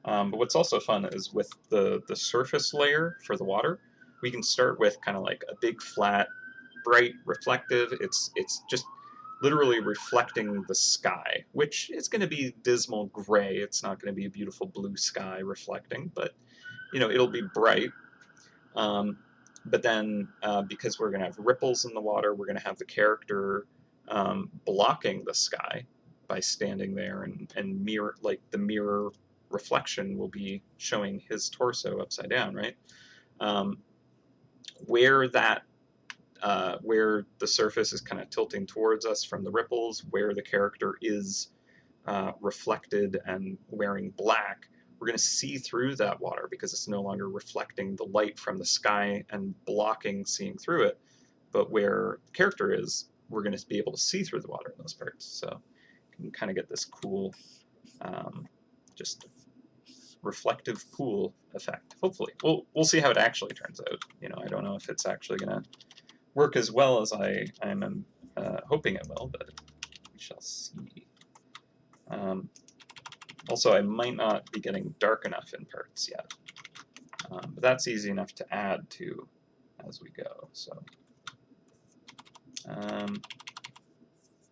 But what's also fun is with the surface layer for the water, we can start with kind of like a big flat, bright, reflective. It's just literally reflecting the sky, which is going to be dismal gray. It's not going to be a beautiful blue sky reflecting, but it'll be bright. But then because we're going to have ripples in the water, we're going to have the character blocking the sky by standing there, and mirror, like the mirror reflection will be showing his torso upside down, right? Where the surface is kind of tilting towards us from the ripples, where the character is reflected and wearing black, we're going to see through that water because it's no longer reflecting the light from the sky and blocking seeing through it. But where the character is, we're going to be able to see through the water in those parts. So you can kind of get this cool, just reflective pool effect. Hopefully, we'll see how it actually turns out. I don't know if it's actually going to work as well as I'm hoping it will, but we shall see. Also, I might not be getting dark enough in parts yet, but that's easy enough to add to as we go. So,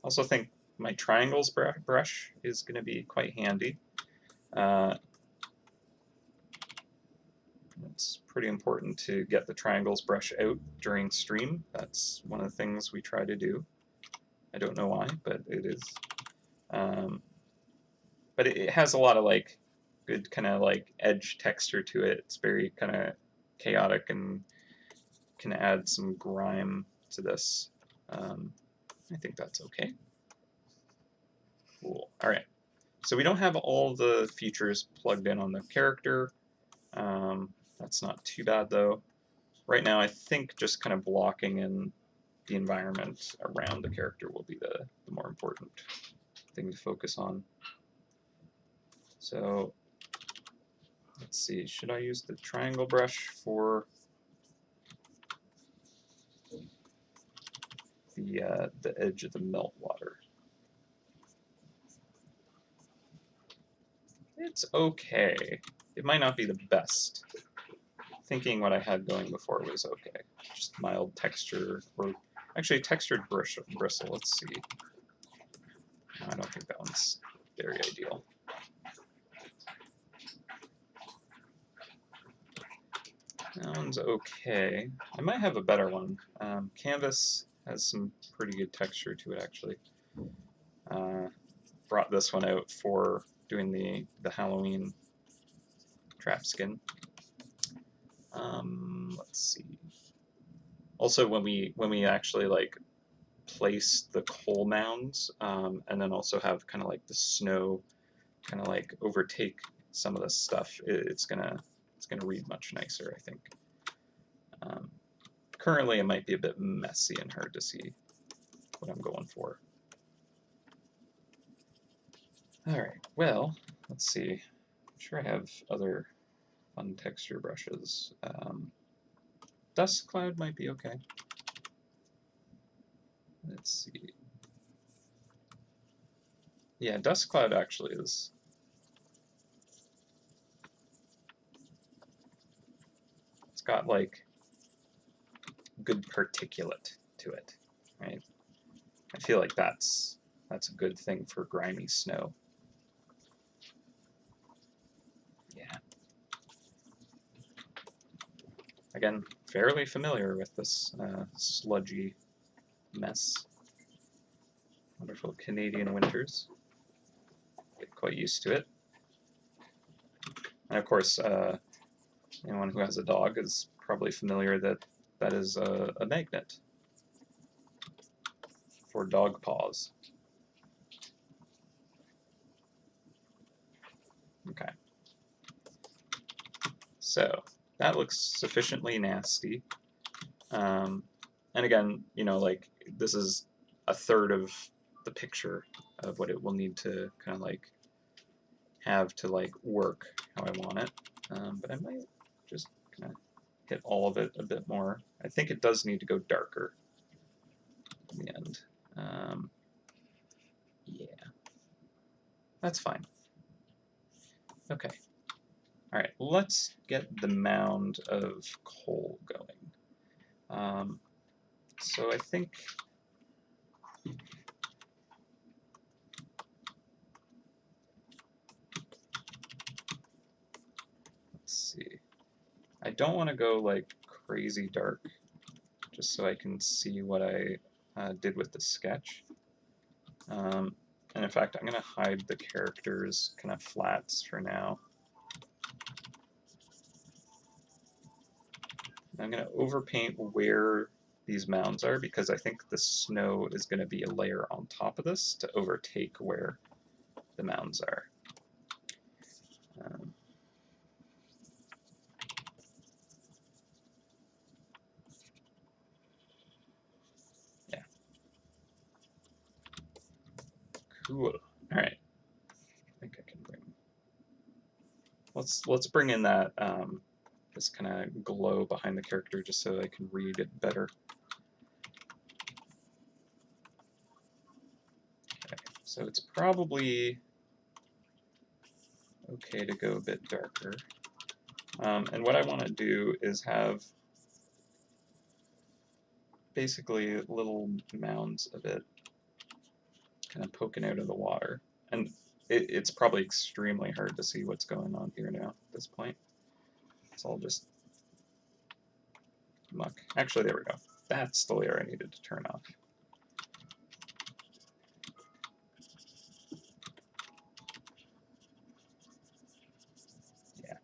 also think my triangles brush is going to be quite handy. It's pretty important to get the triangles brush out during stream. That's one of the things we try to do. I don't know why, but it is. But it has a lot of like good kind of like edge texture to it. It's very kind of chaotic and can add some grime to this. I think that's okay. Cool. All right. So we don't have all the features plugged in on the character. That's not too bad though. Right now I think just kind of blocking in the environment around the character will be the more important thing to focus on. So let's see, should I use the triangle brush for the edge of the meltwater? It's okay. It might not be the best. Thinking what I had going before was okay. Just mild texture, or actually textured bristle. Let's see. No, I don't think that one's very ideal. That one's okay. I might have a better one. Canvas has some pretty good texture to it, actually. Brought this one out for doing the Halloween trap skin. Let's see. Also, when we actually like place the coal mounds, and then also have kind of like the snow kind of like overtake some of this stuff, it's gonna read much nicer, I think. Currently, it might be a bit messy and hard to see what I'm going for. All right, well, let's see. I'm sure I have other fun texture brushes. Dust Cloud might be okay. Let's see. Yeah, Dust Cloud actually is. It's got like good particulate to it, right? I feel like that's a good thing for grimy snow. Yeah. Again, fairly familiar with this sludgy mess. Wonderful Canadian winters. Get quite used to it. And of course, anyone who has a dog is probably familiar that that is a magnet for dog paws. Okay. So that looks sufficiently nasty. And again, you know, like this is a third of the picture of what it will need to kind of like have to like work how I want it. But I might just kind of hit all of it a bit more. I think it does need to go darker in the end. Yeah, that's fine. Okay. All right, let's get the mound of coal going. So I think let's see. I don't want to go like crazy dark, just so I can see what I did with the sketch. And in fact, I'm going to hide the characters kind of flats for now. I'm going to overpaint where these mounds are because I think the snow is going to be a layer on top of this to overtake where the mounds are. Yeah. Cool. All right. I think I can bring. Let's bring in that this kind of glow behind the character just so I can read it better. Okay. So it's probably okay to go a bit darker. And what I want to do is have basically little mounds of it kind of poking out of the water. And it's probably extremely hard to see what's going on here now at this point. So I'll just muck. Actually, there we go. That's the layer I needed to turn off. Yeah.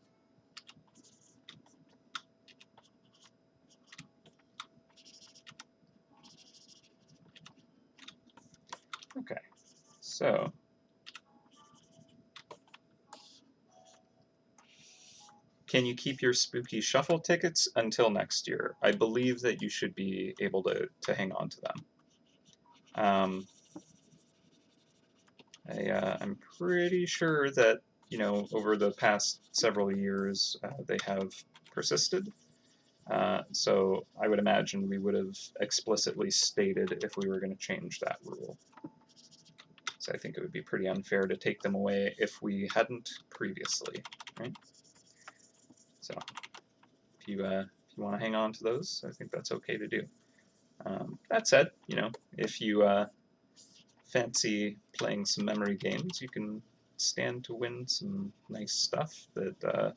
Okay. So can you keep your spooky shuffle tickets until next year? I believe that you should be able to hang on to them. I'm pretty sure that, you know, over the past several years, they have persisted. So I would imagine we would have explicitly stated if we were going to change that rule. So I think it would be pretty unfair to take them away if we hadn't previously, right? So if you want to hang on to those, I think that's okay to do. That said, you know, if you fancy playing some memory games, you can stand to win some nice stuff that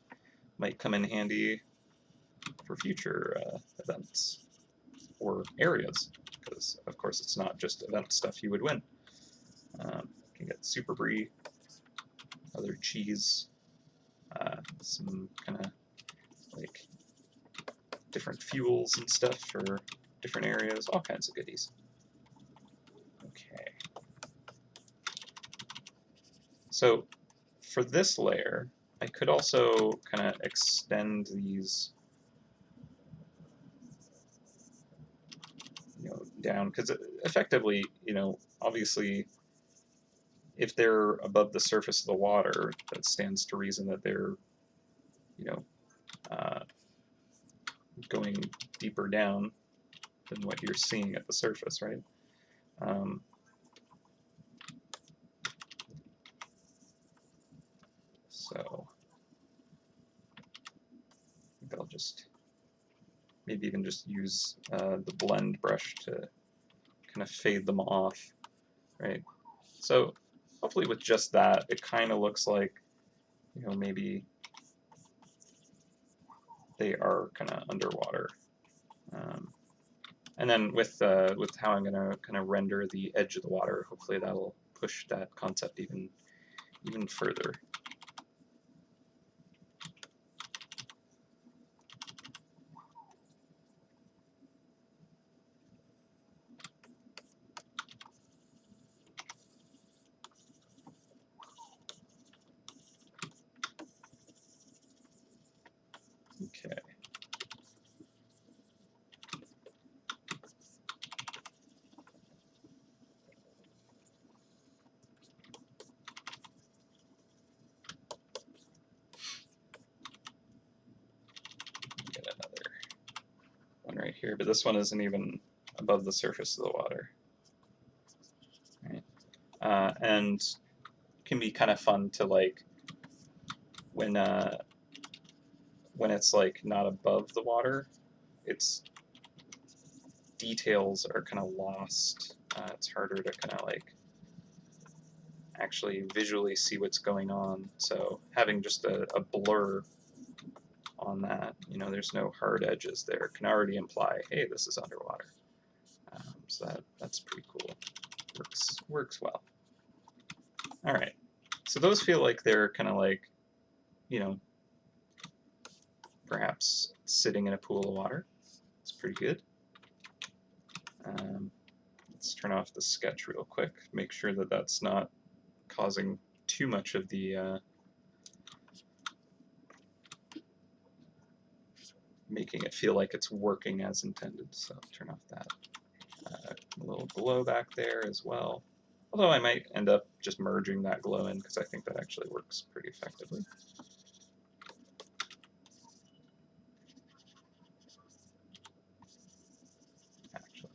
might come in handy for future events or areas, because of course it's not just event stuff you would win. You can get Super Brie, other cheese, some kind of like different fuels and stuff for different areas, all kinds of goodies. Okay. So for this layer, I could also kind of extend these, you know, down, because effectively, you know, obviously, if they're above the surface of the water, that stands to reason that they're, you know, going deeper down than what you're seeing at the surface, right? So I think I'll just maybe even just use the blend brush to kind of fade them off, right? So hopefully with just that, it kind of looks like, you know, maybe they are kind of underwater. And then with how I'm gonna kind of render the edge of the water, hopefully that'll push that concept even further. Okay. Get another one right here, but this one isn't even above the surface of the water. Right. And can be kind of fun to like when it's like not above the water, its details are kind of lost. It's harder to kind of like actually visually see what's going on. So having just a blur on that, you know, there's no hard edges there, can already imply, hey, this is underwater. So that's pretty cool. Works well. All right. So those feel like they're kind of like, you know, perhaps sitting in a pool of water. It's pretty good. Let's turn off the sketch real quick. Make sure that that's not causing too much of the making it feel like it's working as intended. So turn off that. A little glow back there as well. Although I might end up just merging that glow in because I think that actually works pretty effectively. Actually,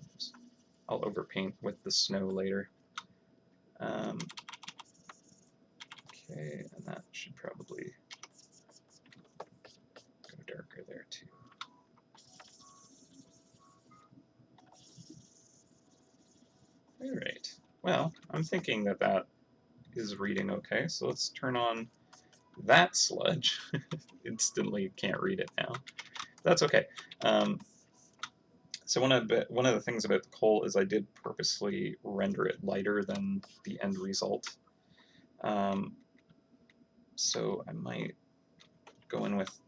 I'll overpaint with the snow later. Okay, and that should probably go darker there too. All right. Well, I'm thinking that that is reading okay, so let's turn on that sludge. Instantly can't read it now. That's okay. So one of the things about the coal is I did purposely render it lighter than the end result. So I might go in with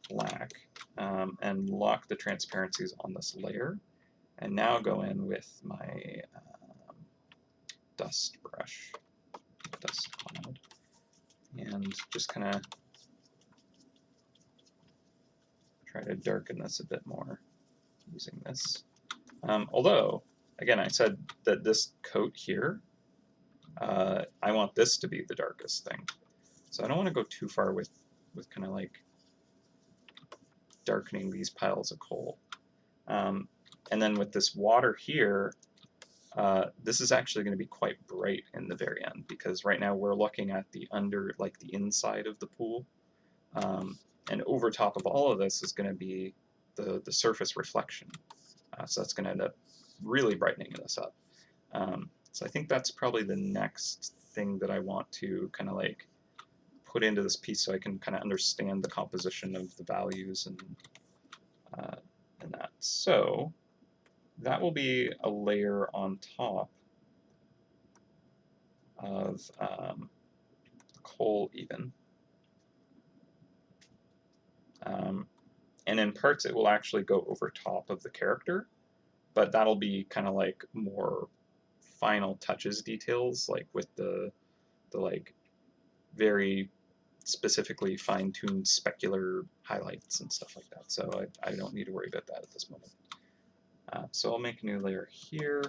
black and lock the transparencies on this layer, and now go in with my dust brush, dust cloud, and just kind of try to darken this a bit more using this. Although, again, I said that this coat here, I want this to be the darkest thing. So I don't want to go too far with kind of like darkening these piles of coal. And then with this water here, this is actually going to be quite bright in the very end, because right now we're looking at the the inside of the pool. And over top of all of this is going to be the surface reflection. So that's going to end up really brightening this up. So I think that's probably the next thing that I want to kind of like put into this piece so I can kind of understand the composition of the values and that. So that will be a layer on top of coal even. And in parts it will actually go over top of the character, but that'll be kind of like more final touches details, like with the like very specifically fine-tuned specular highlights and stuff like that. So I don't need to worry about that at this moment. So I'll make a new layer here,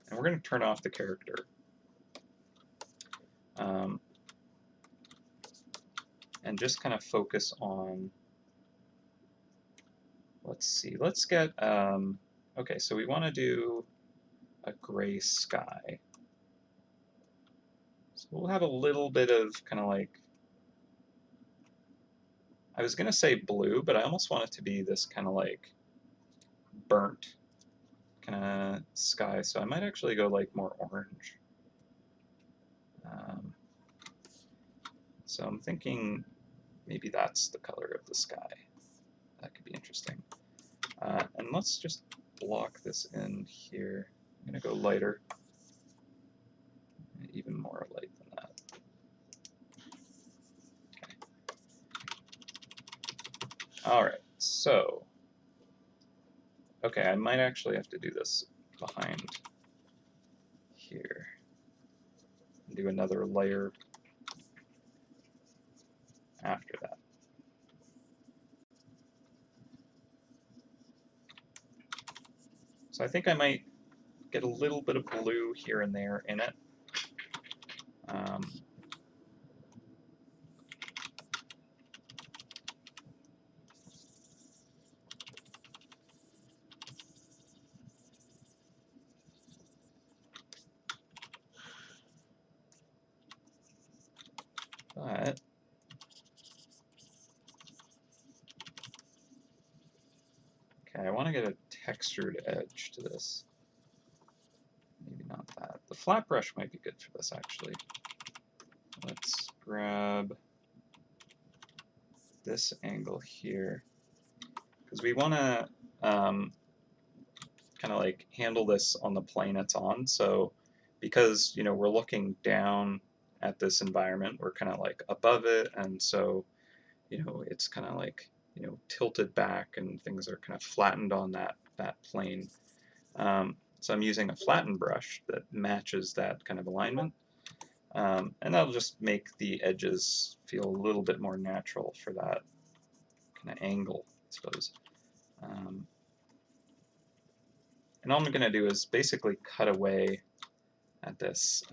and we're going to turn off the character. And just kind of focus on, let's see, let's get, okay, so we want to do a gray sky. So we'll have a little bit of kind of like, I was going to say blue, but I almost want it to be this kind of like burnt kind of sky, so I might actually go like more orange. So I'm thinking maybe that's the color of the sky. That could be interesting. And let's just block this in here. I'm going to go lighter, even more light than that. Okay. All right, so, okay, I might actually have to do this behind here. Do another layer after that. So I think I might get a little bit of blue here and there in it. But okay, I want to get a textured edge to this. Maybe not that. The flat brush might be good for this, actually. Let's grab this angle here, because we want to kind of like handle this on the plane it's on. So because, you know, we're looking down at this environment, we're kind of like above it, and so, you know, it's kind of like, you know, tilted back and things are kind of flattened on that plane. So I'm using a flattened brush that matches that kind of alignment, and that'll just make the edges feel a little bit more natural for that kind of angle, I suppose. And all I'm going to do is basically cut away at this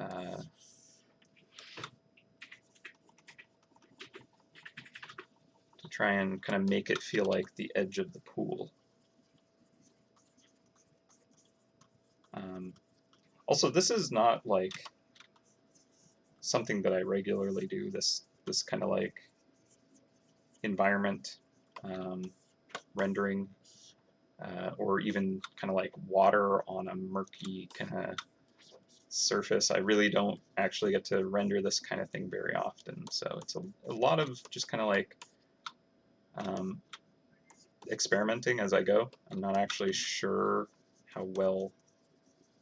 to try and kind of make it feel like the edge of the pool. Also, this is not like something that I regularly do, this kind of like environment rendering, or even kind of like water on a murky kind of surface. I really don't actually get to render this kind of thing very often, so it's a lot of just kind of like experimenting as I go. I'm not actually sure how well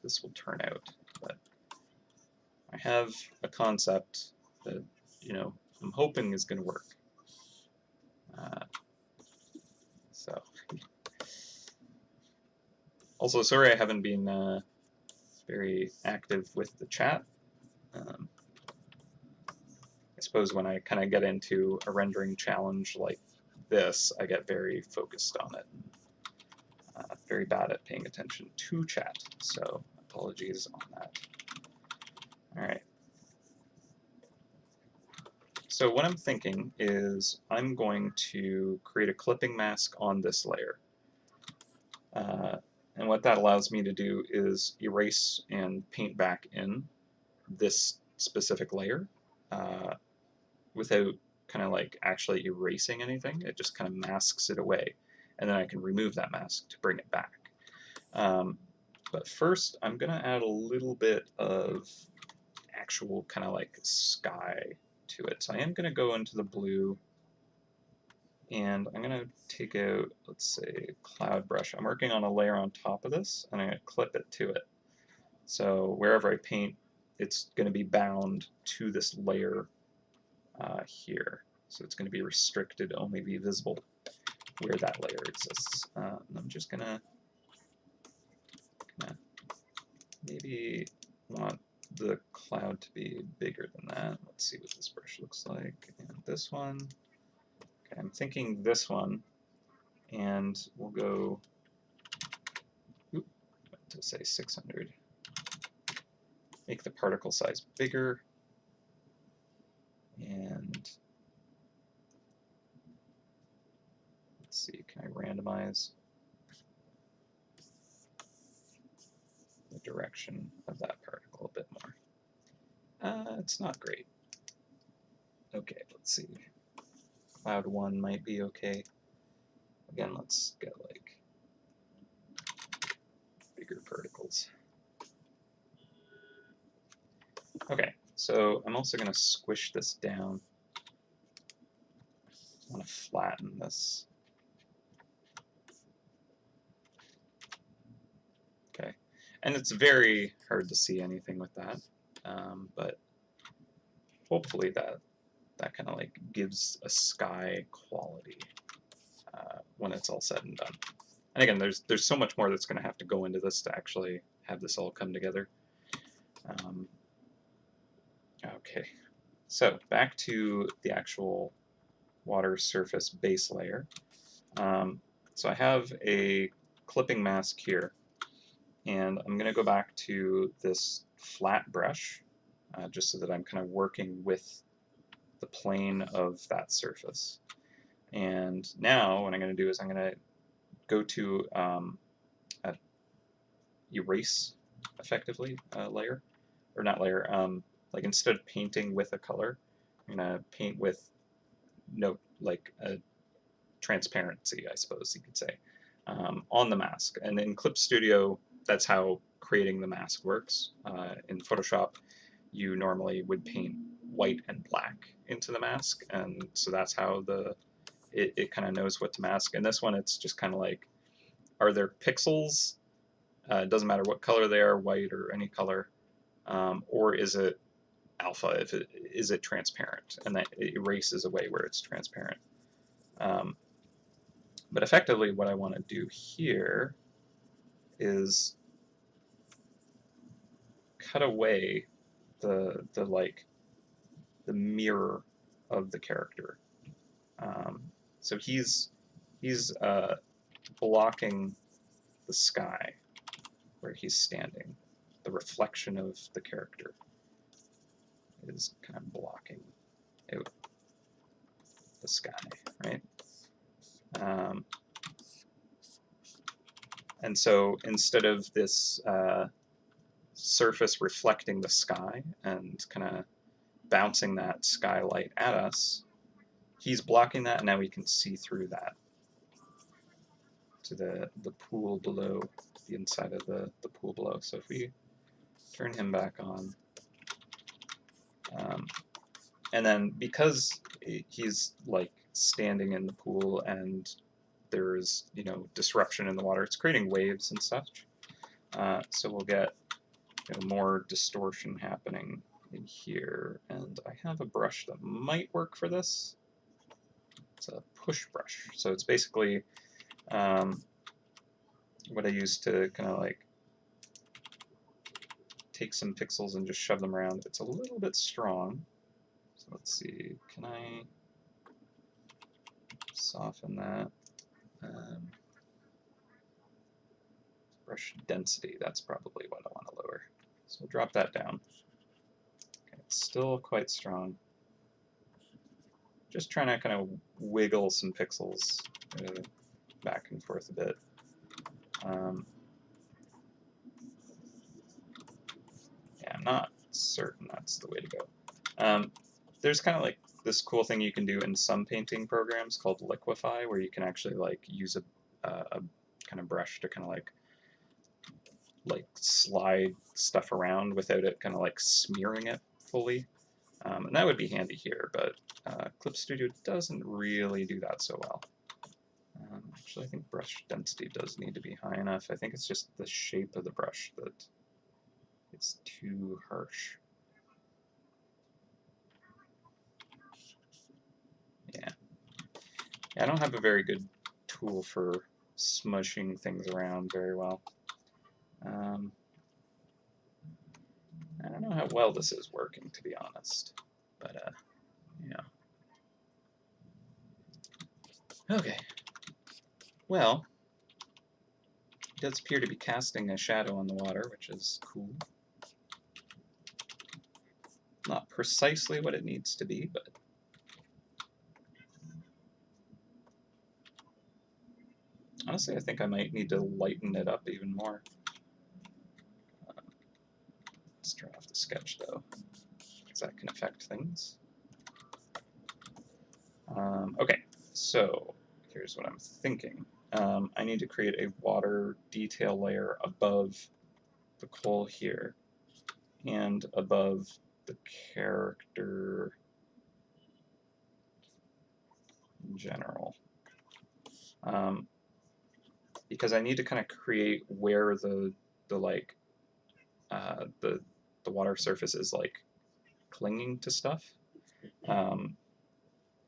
this will turn out, but I have a concept that, you know, I'm hoping is going to work. So, also sorry I haven't been very active with the chat. I suppose when I kind of get into a rendering challenge like this, I get very focused on it. Very bad at paying attention to chat, so apologies on that. Alright. So what I'm thinking is I'm going to create a clipping mask on this layer. And what that allows me to do is erase and paint back in this specific layer without kind of like actually erasing anything. It just kind of masks it away. And then I can remove that mask to bring it back. But first, I'm going to add a little bit of actual kind of like sky to it. So I am going to go into the blue, and I'm going to take out, let's say, cloud brush. I'm working on a layer on top of this, and I'm going to clip it to it. So wherever I paint, it's going to be bound to this layer here. So it's going to be restricted, only be visible where that layer exists. And I'm just going to maybe want the cloud to be bigger than that. Let's see what this brush looks like. And this one. Okay, I'm thinking this one, and we'll go to say 600. Make the particle size bigger, and let's see, can I randomize the direction of that particle a bit more? It's not great. Okay, let's see. Cloud 1 might be okay. Again, let's get like bigger particles. Okay, so I'm also going to squish this down. I want to flatten this. And it's very hard to see anything with that, but hopefully that kind of like gives a sky quality when it's all said and done. And again, there's so much more that's going to have to go into this to actually have this all come together. Okay, so back to the actual water surface base layer. So I have a clipping mask here, and I'm going to go back to this flat brush, just so that I'm kind of working with the plane of that surface. And now what I'm going to do is I'm going to go to erase, effectively, layer, or not layer, like instead of painting with a color, I'm going to paint with like a transparency, I suppose you could say, on the mask. And in Clip Studio, that's how creating the mask works. In Photoshop, you normally would paint white and black into the mask, and so that's how it kind of knows what to mask. And this one, it's just kind of like, are there pixels? It doesn't matter what color they are, white or any color, or is it alpha? Is it transparent? And that it erases away where it's transparent. But effectively, what I want to do here is cut away the mirror of the character. So he's blocking the sky where he's standing. The reflection of the character is kind of blocking the sky, right? And so instead of this surface reflecting the sky and kind of bouncing that skylight at us, he's blocking that, and now we can see through that to the pool below, the inside of the pool below. So if we turn him back on, and then because he's like standing in the pool and there's disruption in the water, it's creating waves and such. So we'll get more distortion happening in here, and I have a brush that might work for this. It's a push brush, so it's basically what I use to kind of like take some pixels and just shove them around. It's a little bit strong, so let's see, can I soften that? Brush density, that's probably what I want to lower. So we'll drop that down. Okay, it's still quite strong. Just trying to kind of wiggle some pixels back and forth a bit. Yeah, I'm not certain that's the way to go. There's kind of like this cool thing you can do in some painting programs called liquify, where you can actually like use a kind of brush to kind of like slide stuff around without it kind of like smearing it fully. And that would be handy here, but Clip Studio doesn't really do that so well. Actually, I think brush density does need to be high enough. I think it's just the shape of the brush that it's too harsh. Yeah. I don't have a very good tool for smushing things around very well. I don't know how well this is working, to be honest, but yeah. Okay. Well, it does appear to be casting a shadow on the water, which is cool. Not precisely what it needs to be, but honestly, I think I might need to lighten it up even more. Let's turn off the sketch, though, because that can affect things. Okay, so here's what I'm thinking. I need to create a water detail layer above the coal here and above the character in general. Because I need to kind of create where the like the water surface is like clinging to stuff. Um,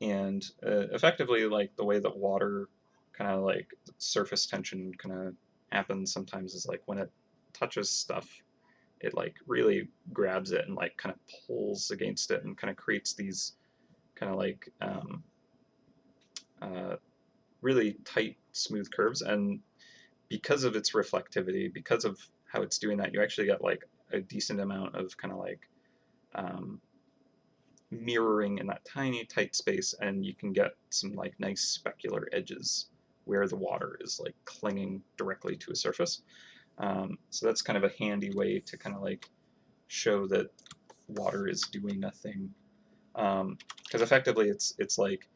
and effectively, like the way that water kind of like surface tension kind of happens sometimes is like when it touches stuff, it like really grabs it and like kind of pulls against it and kind of creates these kind of like uh, really tight, smooth curves. And because of its reflectivity, because of how it's doing that, you actually get like a decent amount of kind of like um, mirroring in that tiny tight space, and you can get some like nice specular edges where the water is like clinging directly to a surface. So that's kind of a handy way to kind of like show that water is doing a thing, because effectively it's like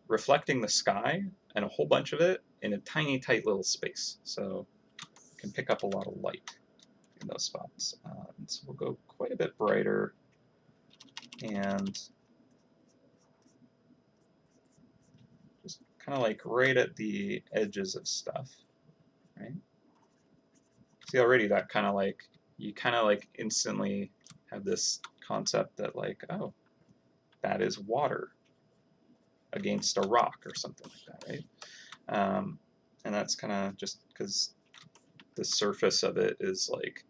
reflecting the sky and a whole bunch of it in a tiny tight little space, so you can pick up a lot of light in those spots. So we'll go quite a bit brighter and just kind of like right at the edges of stuff, right? See, already that kind of like, you kind of like instantly have this concept that like, oh, that is water against a rock or something like that, right? And that's kind of just because the surface of it is like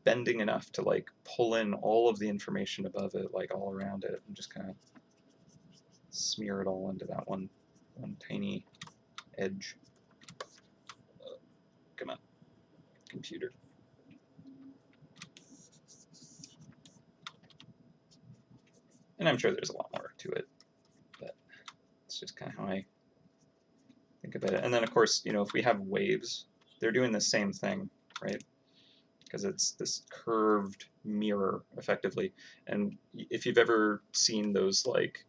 bending enough to like pull in all of the information above it, like all around it, and just kind of smear it all into that one tiny edge. Come on, computer. And I'm sure there's a lot more to it, but it's just kind of how I think about it. And then, of course, you know, if we have waves, they're doing the same thing, right? Because it's this curved mirror, effectively. And if you've ever seen those, like,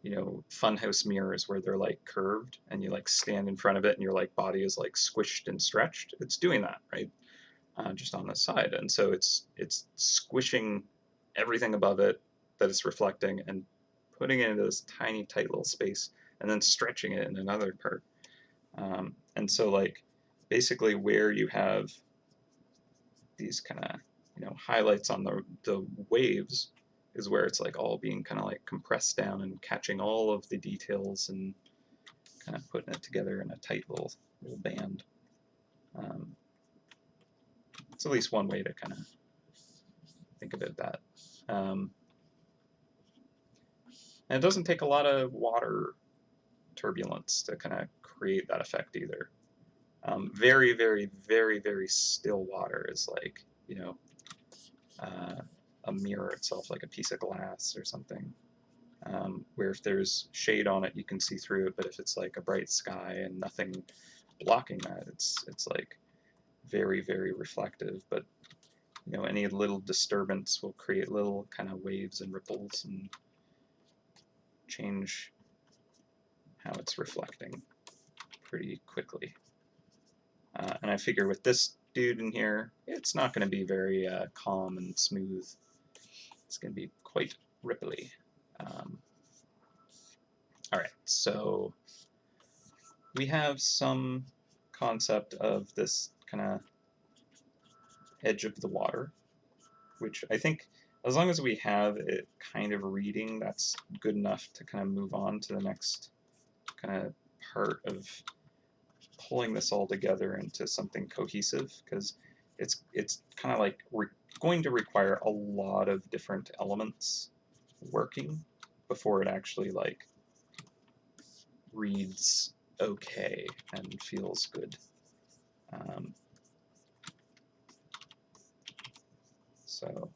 you know, funhouse mirrors where they're like curved and you like stand in front of it and your like body is like squished and stretched, it's doing that, right? Just on the side. And so it's squishing everything above it that it's reflecting and putting it into this tiny, tight little space and then stretching it in another part. And so, like, basically where you have these kind of, you know, highlights on the waves is where it's like all being kind of like compressed down and catching all of the details and kind of putting it together in a tight little band. It's at least one way to kind of think about that. And it doesn't take a lot of water turbulence to kind of create that effect either. Very, very, very, very still water is like, you know, a mirror itself, like a piece of glass or something, where if there's shade on it, you can see through it, but if it's like a bright sky and nothing blocking that, it's like very, very reflective. But, you know, any little disturbance will create little kind of waves and ripples and change how it's reflecting pretty quickly. And I figure with this dude in here, it's not going to be very calm and smooth. It's going to be quite ripply. All right, so we have some concept of this kind of edge of the water, which I think as long as we have it kind of reading, that's good enough to kind of move on to the next kind of part of pulling this all together into something cohesive, because it's kind of like we're going to require a lot of different elements working before it actually like reads okay and feels good. So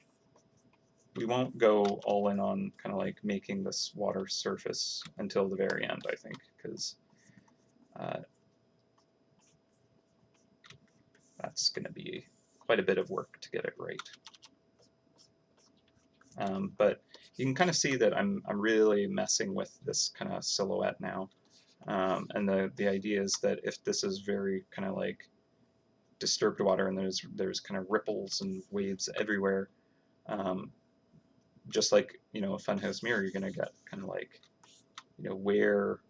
we won't go all in on kind of like making this water surface until the very end, I think, because that's going to be quite a bit of work to get it right. But you can kind of see that I'm really messing with this kind of silhouette now. And the idea is that if this is very kind of like disturbed water and there's kind of ripples and waves everywhere, just like, you know, a funhouse mirror, you're going to get kind of like, you know, where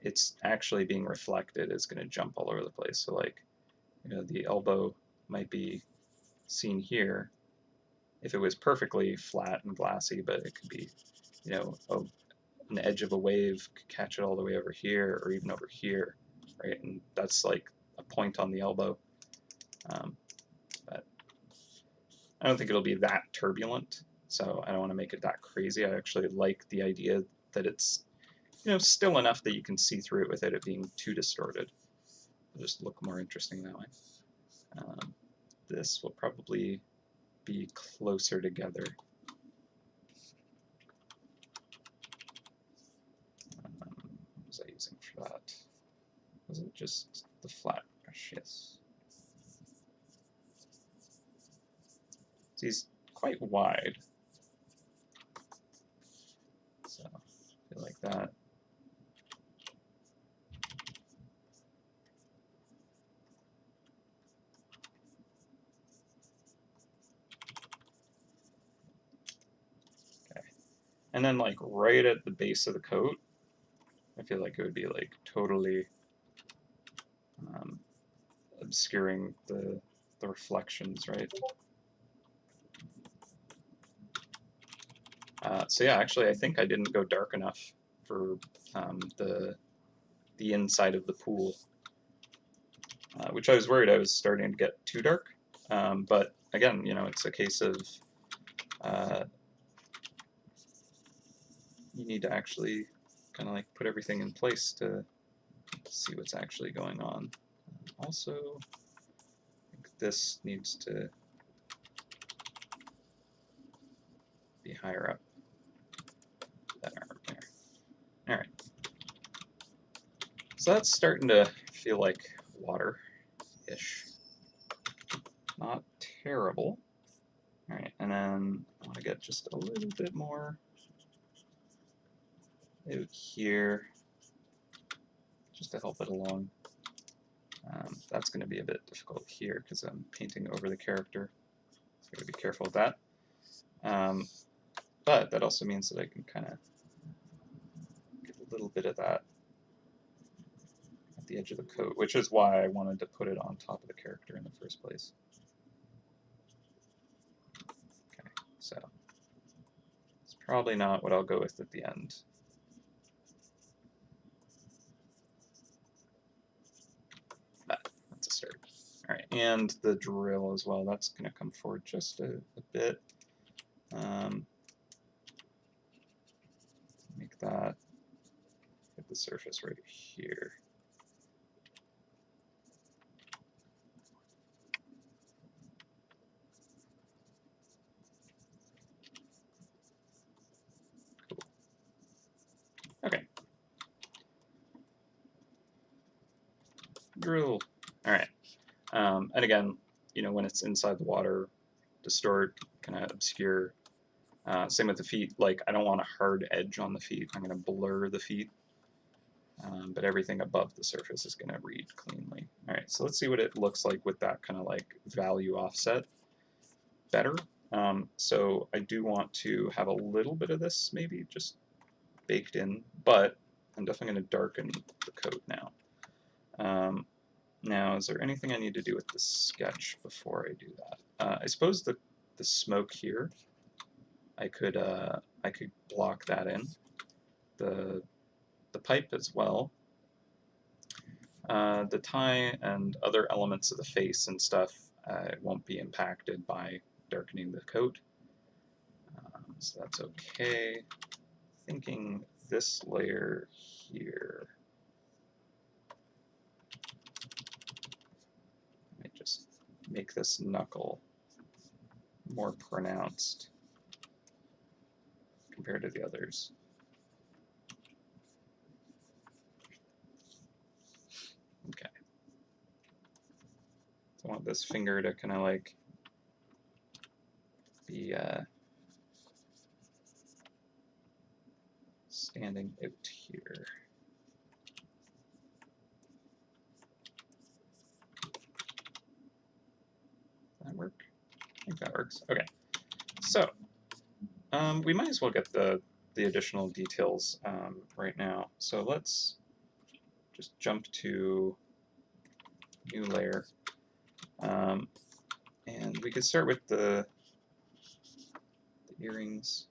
it's actually being reflected is going to jump all over the place. So like, you know, the elbow might be seen here, if it was perfectly flat and glassy, but it could be, you know, an edge of a wave could catch it all the way over here or even over here, right? And that's like a point on the elbow. But I don't think it'll be that turbulent, so I don't want to make it that crazy. I actually like the idea that it's, you know, still enough that you can see through it without it being too distorted. It'll just look more interesting that way. This will probably be closer together. What was I using for that? Was it just the flat brush? Yes. So he's quite wide. So I feel like that. Okay. And then like right at the base of the coat, I feel like it would be like totally obscuring the reflections, right? So yeah, actually, I think I didn't go dark enough for the inside of the pool, which I was worried I was starting to get too dark. But again, you know, it's a case of you need to actually kind of like put everything in place to see what's actually going on. Also, I think this needs to be higher up. That arm there. All right. So that's starting to feel like water-ish. Not terrible. All right, and then I want to get just a little bit more out here, just to help it along. That's going to be a bit difficult here because I'm painting over the character. So I got to be careful with that. But that also means that I can kind of get a little bit of that at the edge of the coat, which is why I wanted to put it on top of the character in the first place. Okay, so it's probably not what I'll go with at the end. But that's a start. All right, and the drill as well, that's going to come forward just a bit. Make that hit the surface right here. Cool. Okay. Drill. All right. And again, you know, when it's inside the water, distort, kind of obscure. Same with the feet. Like, I don't want a hard edge on the feet. I'm going to blur the feet. But everything above the surface is going to read cleanly. All right, so let's see what it looks like with that kind of like value offset better. So I do want to have a little bit of this maybe just baked in, but I'm definitely going to darken the coat now. Now, is there anything I need to do with the sketch before I do that? I suppose the smoke here, I could block that in. The pipe as well. The tie and other elements of the face and stuff won't be impacted by darkening the coat. So that's okay. Thinking this layer here. Let me just make this knuckle more pronounced compared to the others. Okay. So I want this finger to kind of like be standing out here. Does that work? I think that works. Okay. So we might as well get the additional details right now. So let's just jump to new layer. And we could start with the earrings.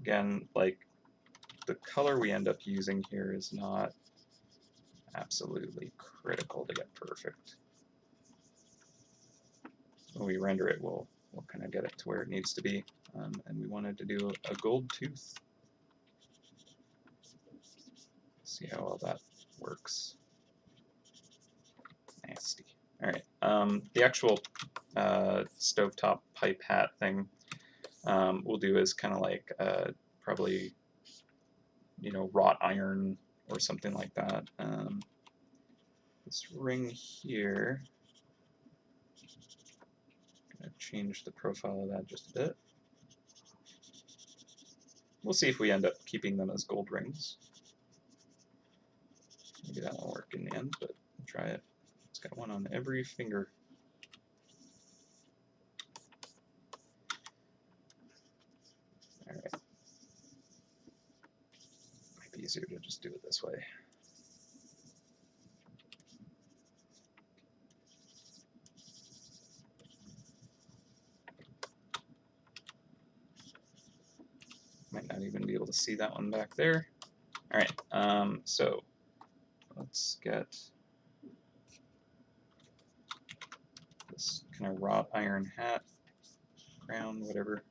Again, like, the color we end up using here is not absolutely critical to get perfect. When we render it, we'll kind of get it to where it needs to be. And we wanted to do a gold tooth. See how all that works. Nasty. All right. The actual stovetop pipe hat thing we'll do is kind of like probably, you know, wrought iron or something like that. This ring here, I'm going to change the profile of that just a bit. We'll see if we end up keeping them as gold rings. Maybe that won't work in the end, but we'll try it. It's got one on every finger. Alright. Might be easier to just do it this way. Might not even be able to see that one back there. Alright, so let's get this kind of wrought iron hat, crown, whatever.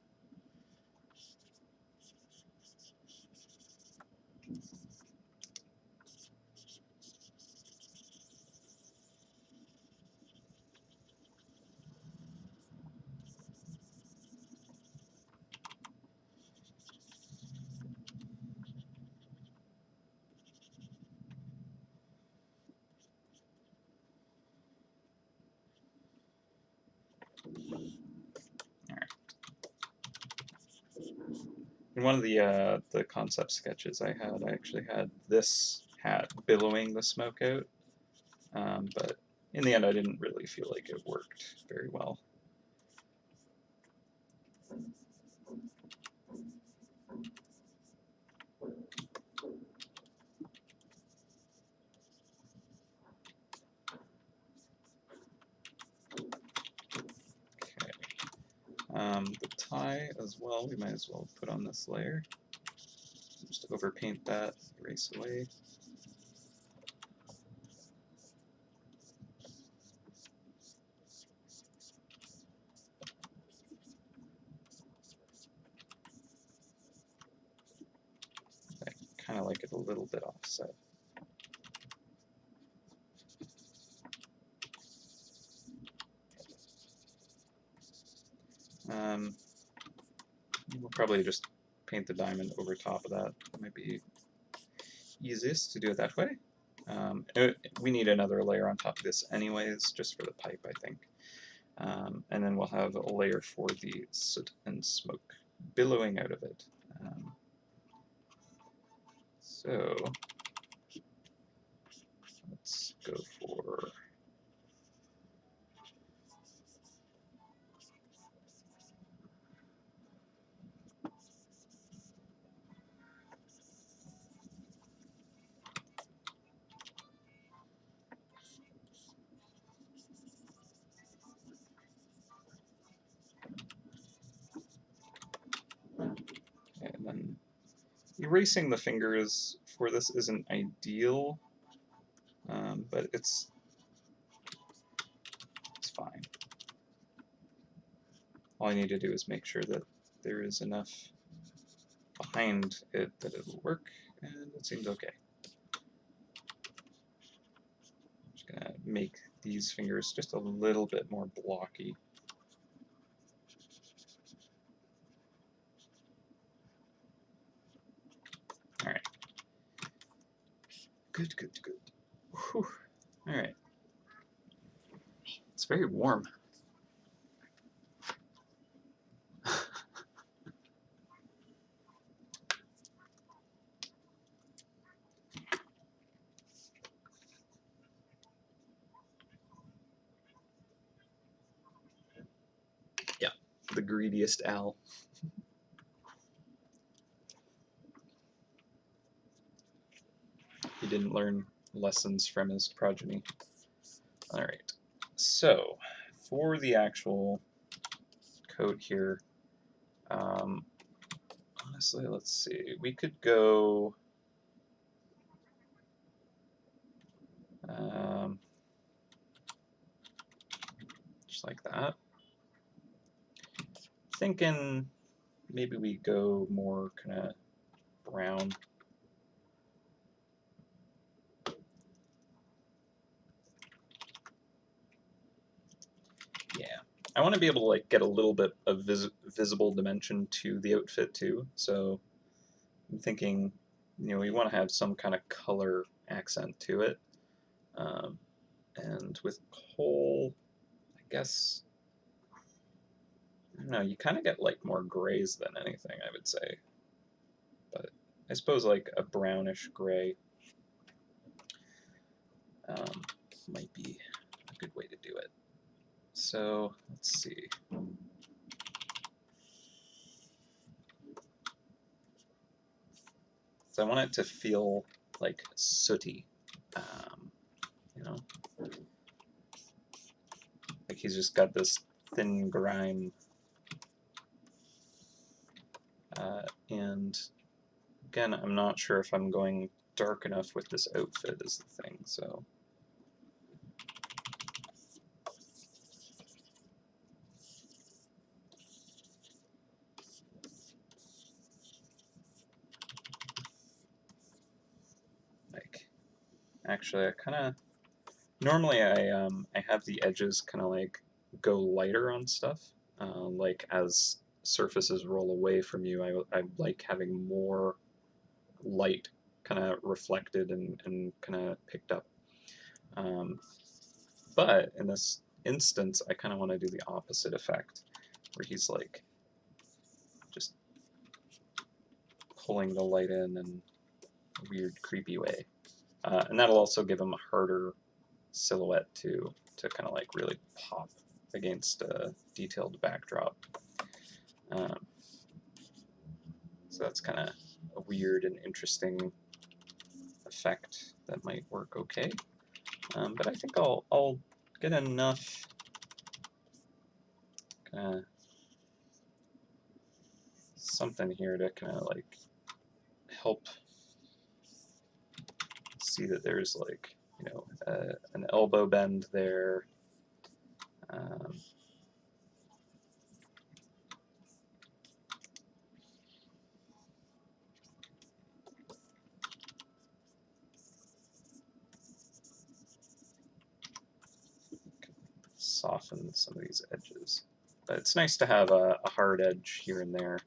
In one of the concept sketches I actually had this hat billowing the smoke out, but in the end I didn't really feel like it worked very well. The tie as well, we might as well put on this layer. Just overpaint that, erase away. I kind of like it a little bit offset. We'll probably just paint the diamond over top of that. It might be easiest to do it that way. We need another layer on top of this anyways, just for the pipe, I think. And then we'll have a layer for the soot and smoke billowing out of it. So let's go for and then erasing the fingers for this isn't ideal, but it's fine. All I need to do is make sure that there is enough behind it that it'll work, and it seems okay. I'm just gonna make these fingers just a little bit more blocky. Alright. Good. Whew. Alright. It's very warm. Yeah, the greediest owl. He didn't learn lessons from his progeny. Alright, so for the actual coat here, honestly, let's see, we could go just like that. Thinking maybe we go more kind of brown. Yeah, I want to be able to like get a little bit of visible dimension to the outfit too. So I'm thinking, you know, we want to have some kind of color accent to it. And with coal, I guess, I don't know, you kind of get like more grays than anything, I would say. But I suppose like a brownish gray might be a good way to do it. So let's see. So I want it to feel like sooty, you know, like he's just got this thin grime, and again, I'm not sure if I'm going dark enough with this outfit is the thing, so. Like, actually, I kind of, normally I have the edges kind of like go lighter on stuff, like as surfaces roll away from you, I like having more light kind of reflected and kind of picked up. But in this instance, I kind of want to do the opposite effect, where he's like just pulling the light in a weird, creepy way. And that'll also give him a harder silhouette to kind of like really pop against a detailed backdrop. So that's kind of a weird and interesting effect that might work okay. But I think I'll get enough kind of something here to kind of like help see that there's like, you know, an elbow bend there. Soften some of these edges. But it's nice to have a hard edge here and there.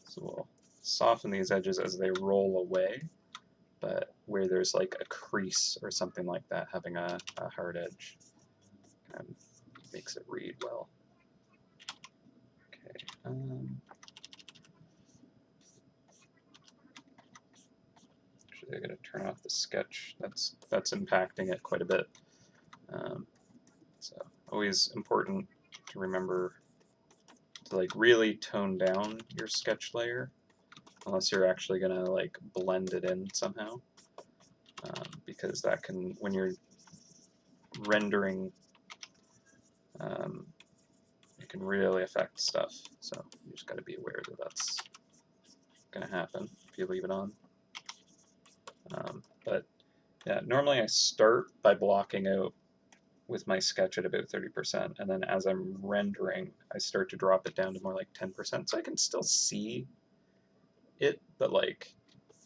So we'll soften these edges as they roll away, but where there's like a crease or something like that, having a hard edge kind of makes it read well. Okay. Actually, I gotta turn off the sketch. That's impacting it quite a bit. So always important to remember to like really tone down your sketch layer, unless you're actually gonna like blend it in somehow, because that can, when you're rendering, it can really affect stuff. So you just got to be aware that that's gonna happen if you leave it on. But yeah, normally I start by blocking out with my sketch at about 30%, and then as I'm rendering, I start to drop it down to more like 10%, so I can still see it, but like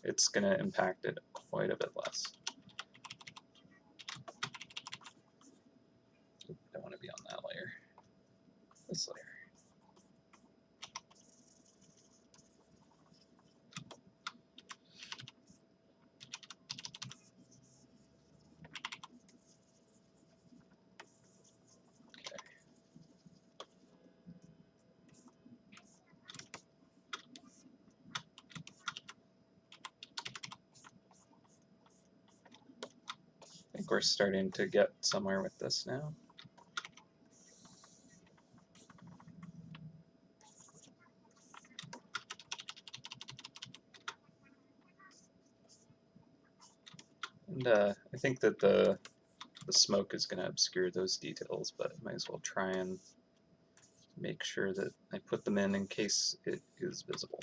it's gonna impact it quite a bit less. Don't want to be on that layer. This layer. I think we're starting to get somewhere with this now. And I think that the smoke is going to obscure those details, but I might as well try and make sure that I put them in case it is visible.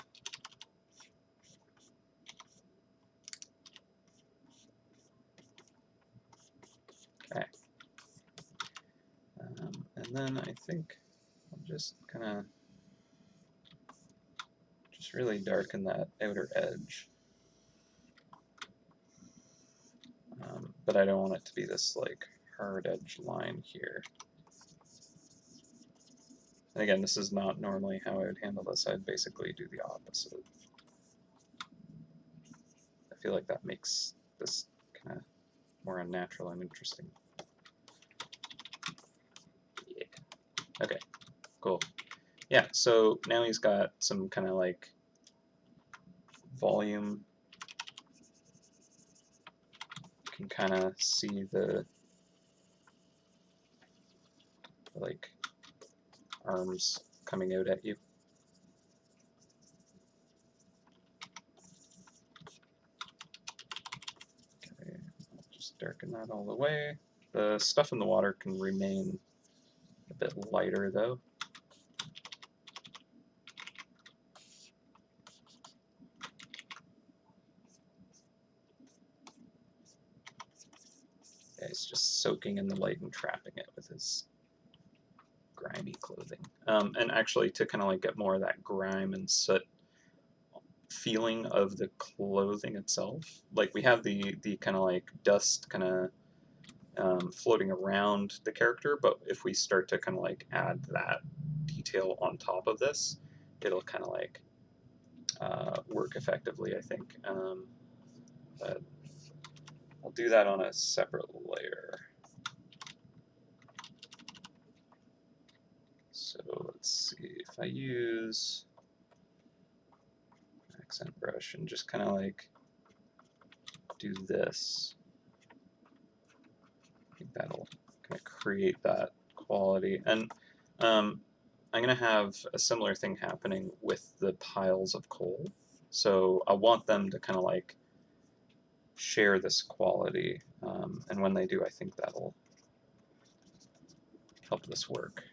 Okay. And then I think I'm just gonna just really darken that outer edge. But I don't want it to be this like hard edge line here. And again, this is not normally how I would handle this. I'd basically do the opposite. I feel like that makes this kind of more unnatural and interesting. Yeah. Okay, cool. Yeah, so now he's got some kind of like volume. You can kind of see the like arms coming out at you. Okay, I'll just darken that all the way. The stuff in the water can remain a bit lighter though. Yeah, he's just soaking in the light and trapping it with his grimy clothing. And actually, to kind of like get more of that grime and soot feeling of the clothing itself, like we have the kind of like dust kind of floating around the character, but if we start to kind of like add that detail on top of this, it'll kind of like work effectively, I think. But I'll do that on a separate layer. So let's see, if I use accent brush and just kind of like do this, I think that'll kind of create that quality. And I'm going to have a similar thing happening with the piles of coal. So I want them to kind of like share this quality. And when they do, I think that'll help this work.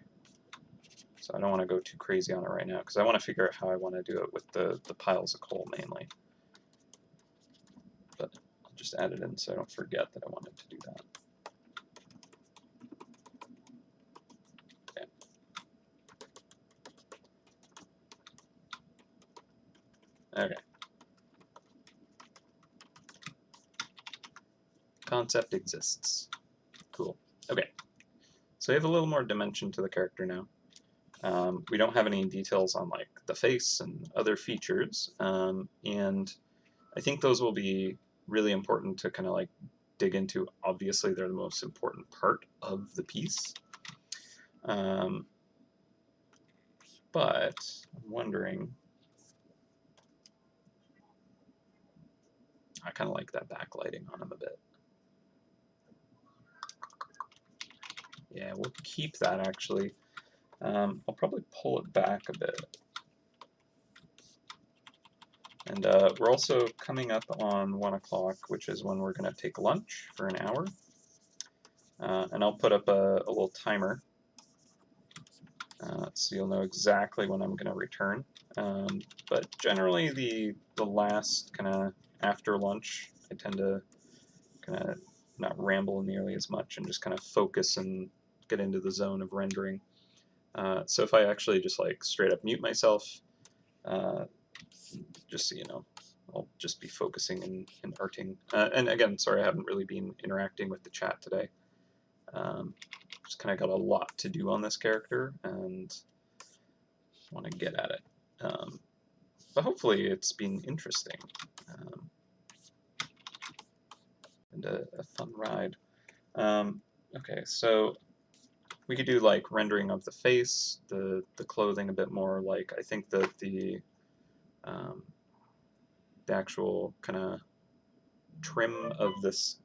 So I don't want to go too crazy on it right now because I want to figure out how I want to do it with the piles of coal mainly. But I'll just add it in so I don't forget that I wanted to do that. Okay. Concept exists. Cool. Okay. So we have a little more dimension to the character now. We don't have any details on like the face and other features, and I think those will be really important to kind of like dig into. Obviously, they're the most important part of the piece. But I'm wondering, I kind of like that backlighting on him a bit. Yeah, we'll keep that actually. I'll probably pull it back a bit. And we're also coming up on 1 o'clock, which is when we're going to take lunch for an hour. And I'll put up a little timer so you'll know exactly when I'm going to return. But generally the last kind of after lunch, I tend to kind of not ramble nearly as much and just kind of focus and get into the zone of rendering. So if I actually just like straight up mute myself, just so you know, I'll just be focusing and arting. And again, sorry, I haven't really been interacting with the chat today. Just kind of got a lot to do on this character and want to get at it. But hopefully it's been interesting and a fun ride. Okay, so we could do like rendering of the face, the clothing a bit more. Like I think that the actual kind of trim of this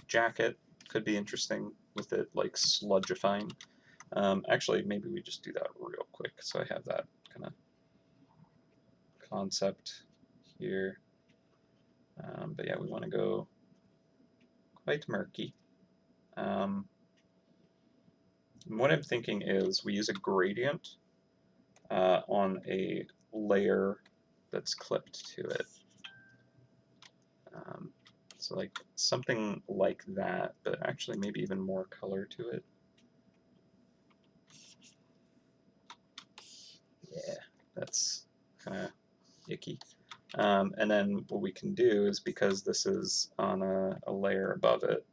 jacket could be interesting with it like sludgifying. Actually, maybe we just do that real quick so I have that kind of concept here. But yeah, we want to go quite murky. And what I'm thinking is we use a gradient on a layer that's clipped to it. So like something like that, but actually maybe even more color to it. Yeah, that's kind of icky. And then what we can do is, because this is on a layer above it,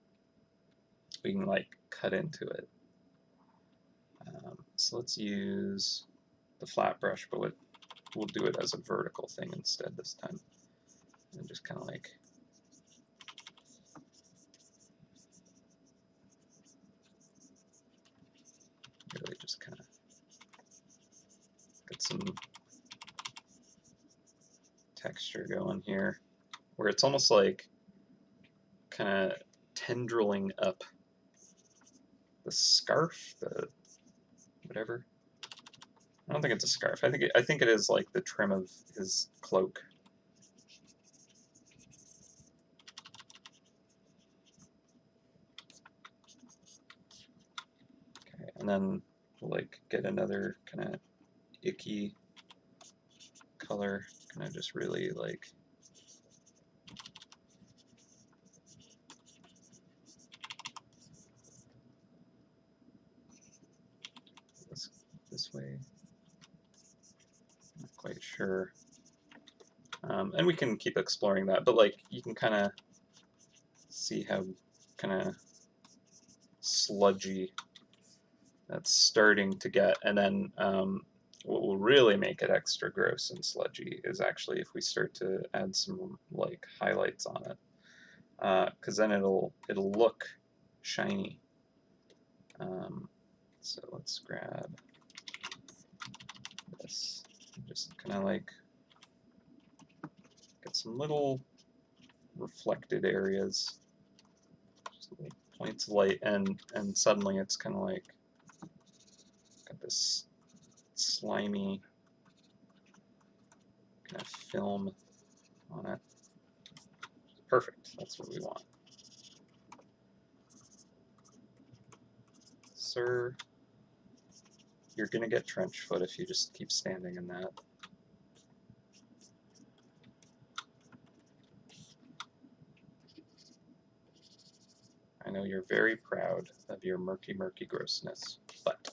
we can like cut into it. So let's use the flat brush, but we'll do it as a vertical thing instead this time. And just kind of like really just kind of get some texture going here, where it's almost like kind of tendriling up the scarf, the whatever. I don't think it's a scarf. I think it is like the trim of his cloak. Okay, and then we'll like get another kind of icky color, kind of just really like this way. Not quite sure. And we can keep exploring that, but like you can kind of see how kind of sludgy that's starting to get, and then what will really make it extra gross and sludgy is actually if we start to add some like highlights on it, because then it'll look shiny. So let's grab this, and just kind of like get some little reflected areas, just little points of light, and suddenly it's kind of like got this slimy kind of film on it. Perfect, that's what we want. Sir, you're gonna get trench foot if you just keep standing in that. I know you're very proud of your murky, murky grossness, but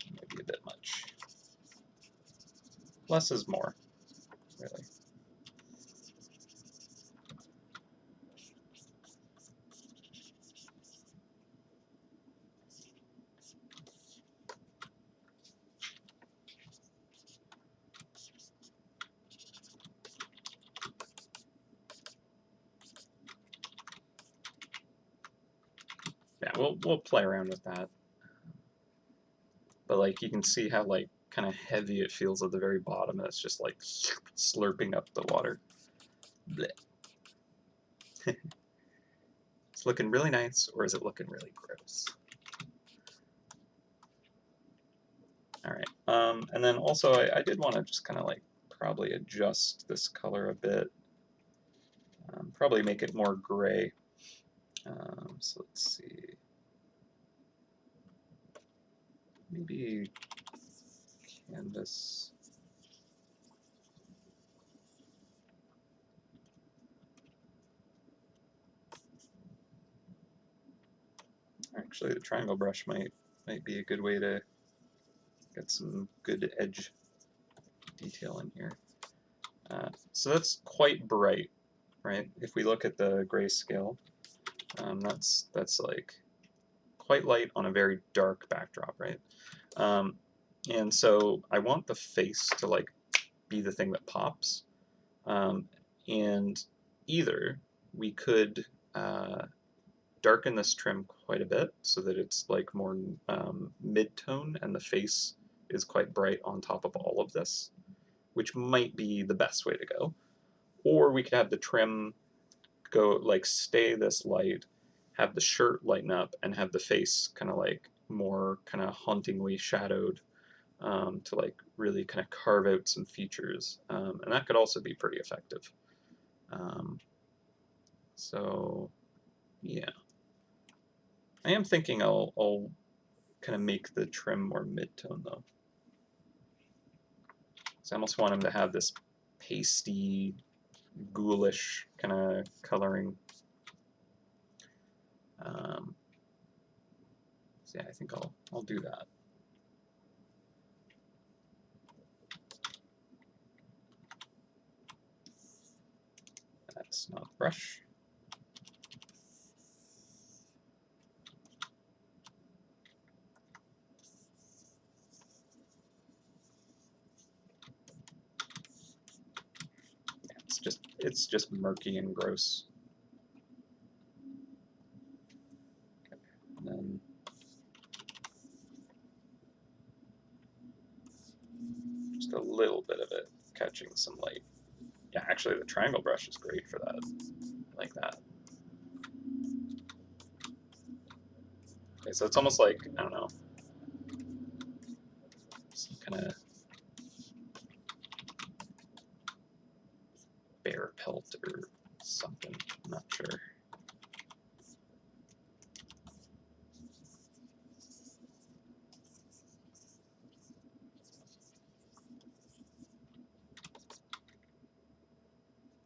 maybe a bit much. Less is more, really. Yeah, we'll play around with that. But like you can see how like kind of heavy it feels at the very bottom, and it's just like slurping up the water. It's looking really nice, or is it looking really gross? Alright, and then also I did want to just kind of like probably adjust this color a bit. Probably make it more gray. So let's see. Maybe canvas. Actually, the triangle brush might be a good way to get some good edge detail in here. So that's quite bright, right? If we look at the grayscale, that's like quite light on a very dark backdrop, right? And so I want the face to like be the thing that pops, and either we could darken this trim quite a bit so that it's like more mid-tone and the face is quite bright on top of all of this, which might be the best way to go. Or we could have the trim go like stay this light, have the shirt lighten up, and have the face kind of like more kind of hauntingly shadowed, to like really kind of carve out some features, and that could also be pretty effective. So yeah, I am thinking I'll kind of make the trim more mid-tone though. So I almost want him to have this pasty, ghoulish kind of coloring. So yeah, I think I'll do that. That's not brush. It's just murky and gross. And then just a little bit of it catching some light. Yeah, actually the triangle brush is great for that. Like that. Okay, so it's almost like, I don't know, some kind of bear pelt or something. I'm not sure.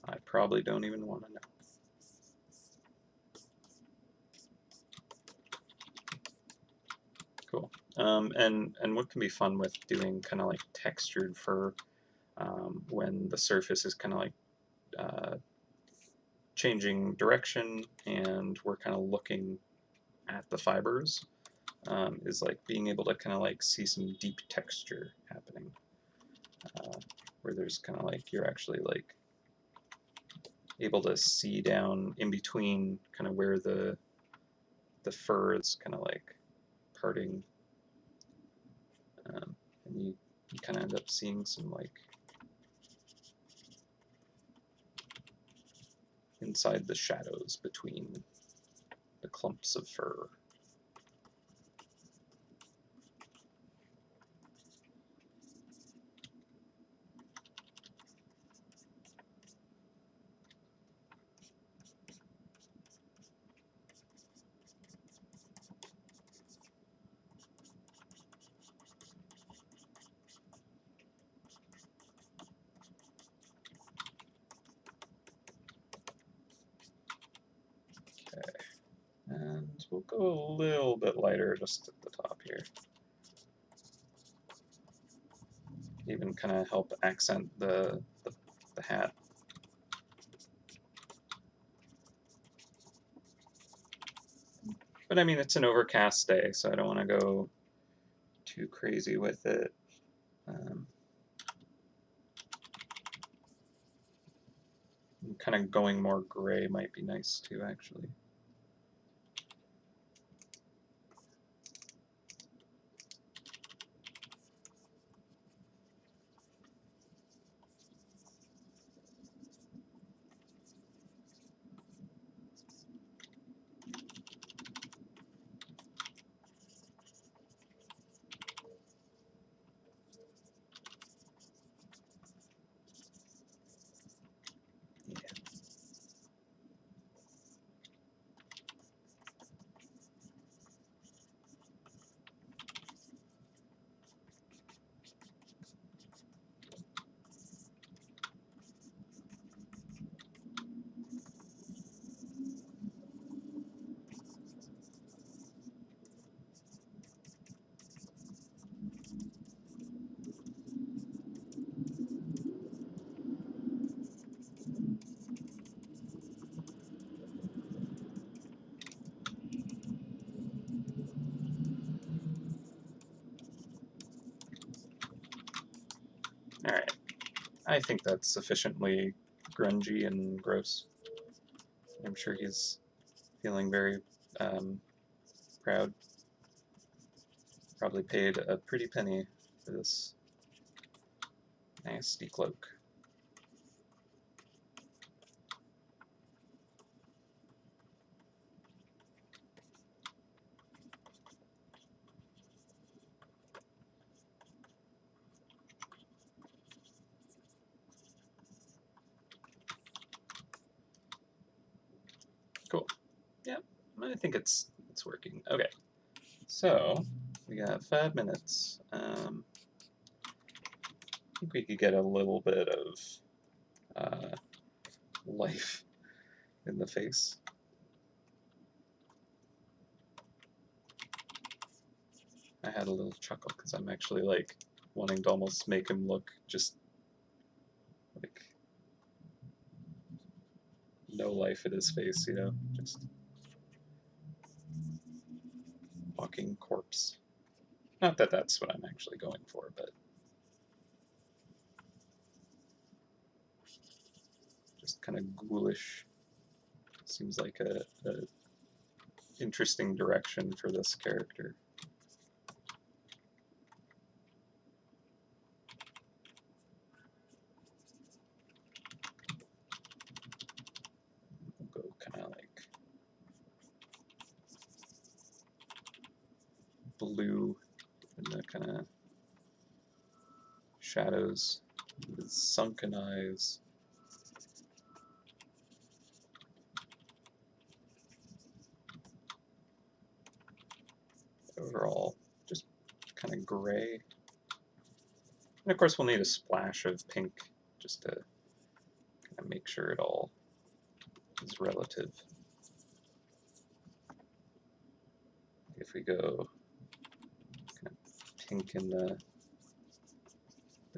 I probably don't even want to know. Cool. And what can be fun with doing kind of like textured fur when the surface is kind of like changing direction and we're kind of looking at the fibers is like being able to kind of like see some deep texture happening where there's kind of like you're actually like able to see down in between kind of where the fur is kind of like parting and you kind of end up seeing some like inside the shadows between the clumps of fur. Okay, and we'll go a little bit lighter just at the top here. Even kind of help accent the hat. But I mean, it's an overcast day, so I don't want to go too crazy with it. Kind of going more gray might be nice too, actually. Alright, I think that's sufficiently grungy and gross. I'm sure he's feeling very proud. Probably paid a pretty penny for this nasty cloak. I think it's working. Okay, so we got 5 minutes. I think we could get a little bit of life in the face. I had a little chuckle because I'm actually like wanting to almost make him look just like no life in his face, you know, just walking corpse. Not that that's what I'm actually going for, but just kind of ghoulish. Seems like a interesting direction for this character. We'll go kind of like blue in the kind of shadows with sunken eyes. Overall, just kind of gray. And of course, we'll need a splash of pink just to kind of make sure it all is relative. If we go kind of pink in the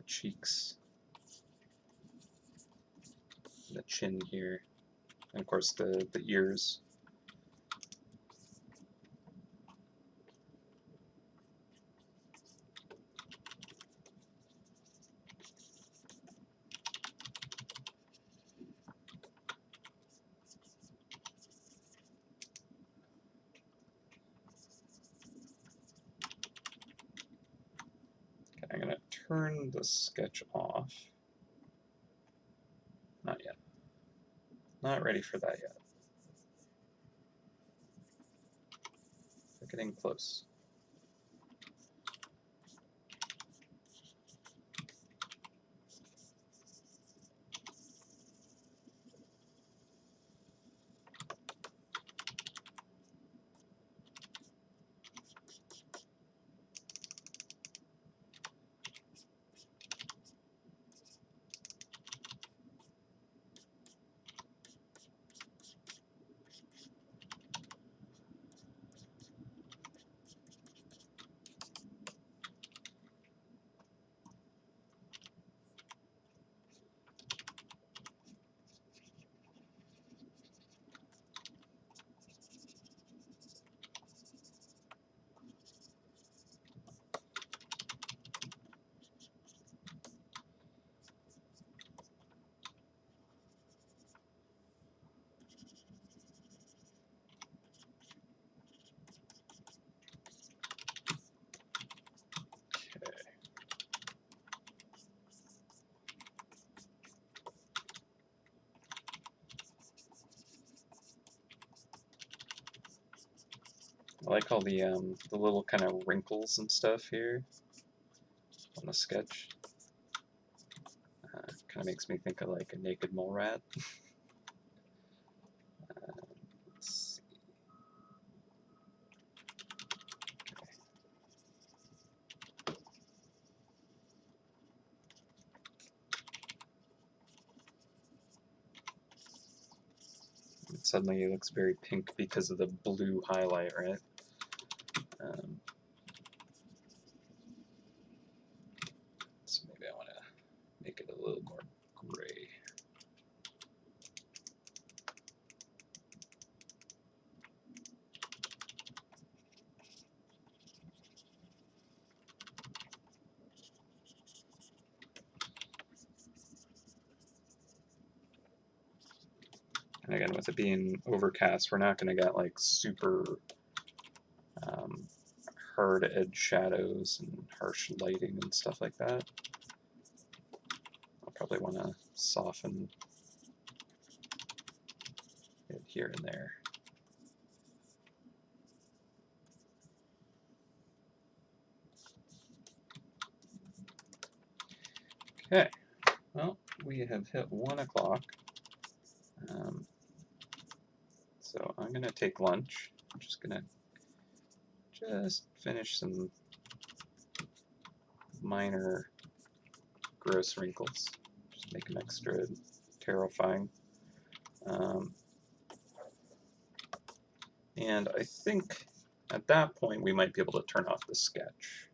cheeks, the chin here, and of course the ears. Okay, I'm going to turn the sketch off. Not yet. Not ready for that yet. We're getting close. I like all the little kind of wrinkles and stuff here on the sketch. Kind of makes me think of like a naked mole rat. Let's see. Suddenly it looks very pink because of the blue highlight, right? So maybe I want to make it a little more gray. And again, with it being overcast, we're not going to get like super hard edge shadows and harsh lighting and stuff like that. I'll probably want to soften it here and there. Okay, well, we have hit 1 o'clock. So I'm going to take lunch. I'm just gonna just finish some minor gross wrinkles. Just make them extra terrifying. And I think at that point we might be able to turn off the sketch.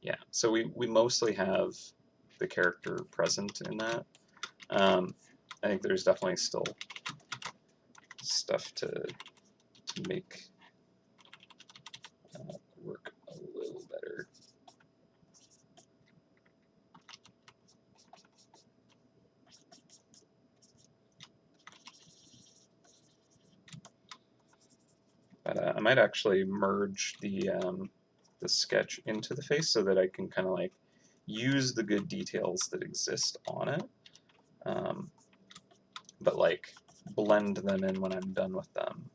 Yeah, so we mostly have the character present in that. I think there's definitely still stuff to make work a little better. But I might actually merge the sketch into the face so that I can kind of like use the good details that exist on it, but like blend them in when I'm done with them,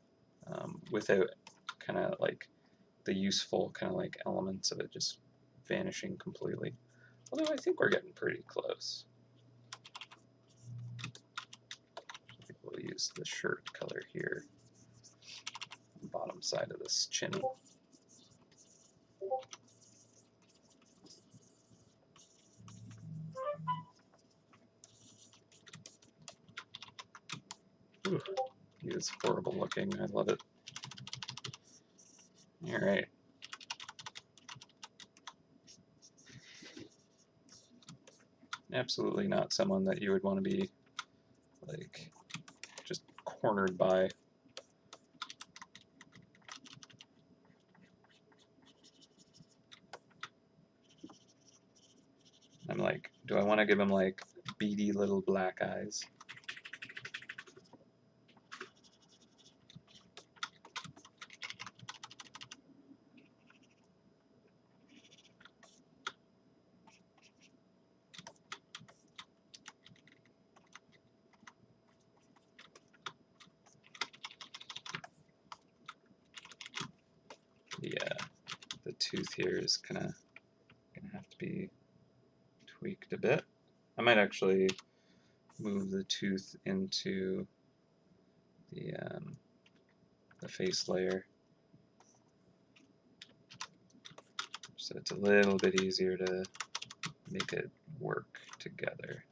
without kind of like the useful kind of like elements of it just vanishing completely. Although I think we're getting pretty close. I think we'll use the shirt color here, bottom side of this chin. Ooh, he is horrible looking. I love it. All right. Absolutely not someone that you would want to be like just cornered by. I'm like, do I want to give him like beady little black eyes? Yeah, the tooth here is kind of gonna have to be tweaked a bit. I might actually move the tooth into the face layer so it's a little bit easier to make it work together.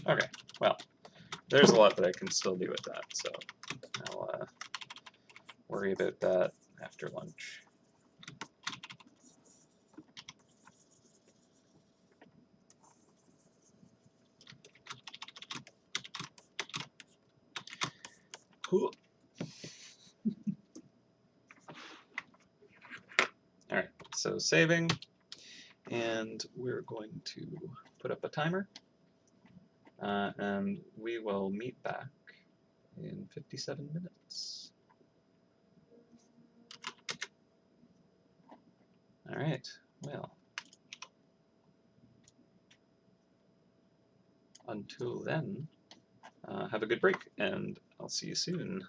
Okay, well, there's a lot that I can still do with that, so I'll worry about that after lunch. Cool. All right, so saving, and we're going to put up a timer, and we will meet back in 57 minutes. All right, well, until then, have a good break, and I'll see you soon.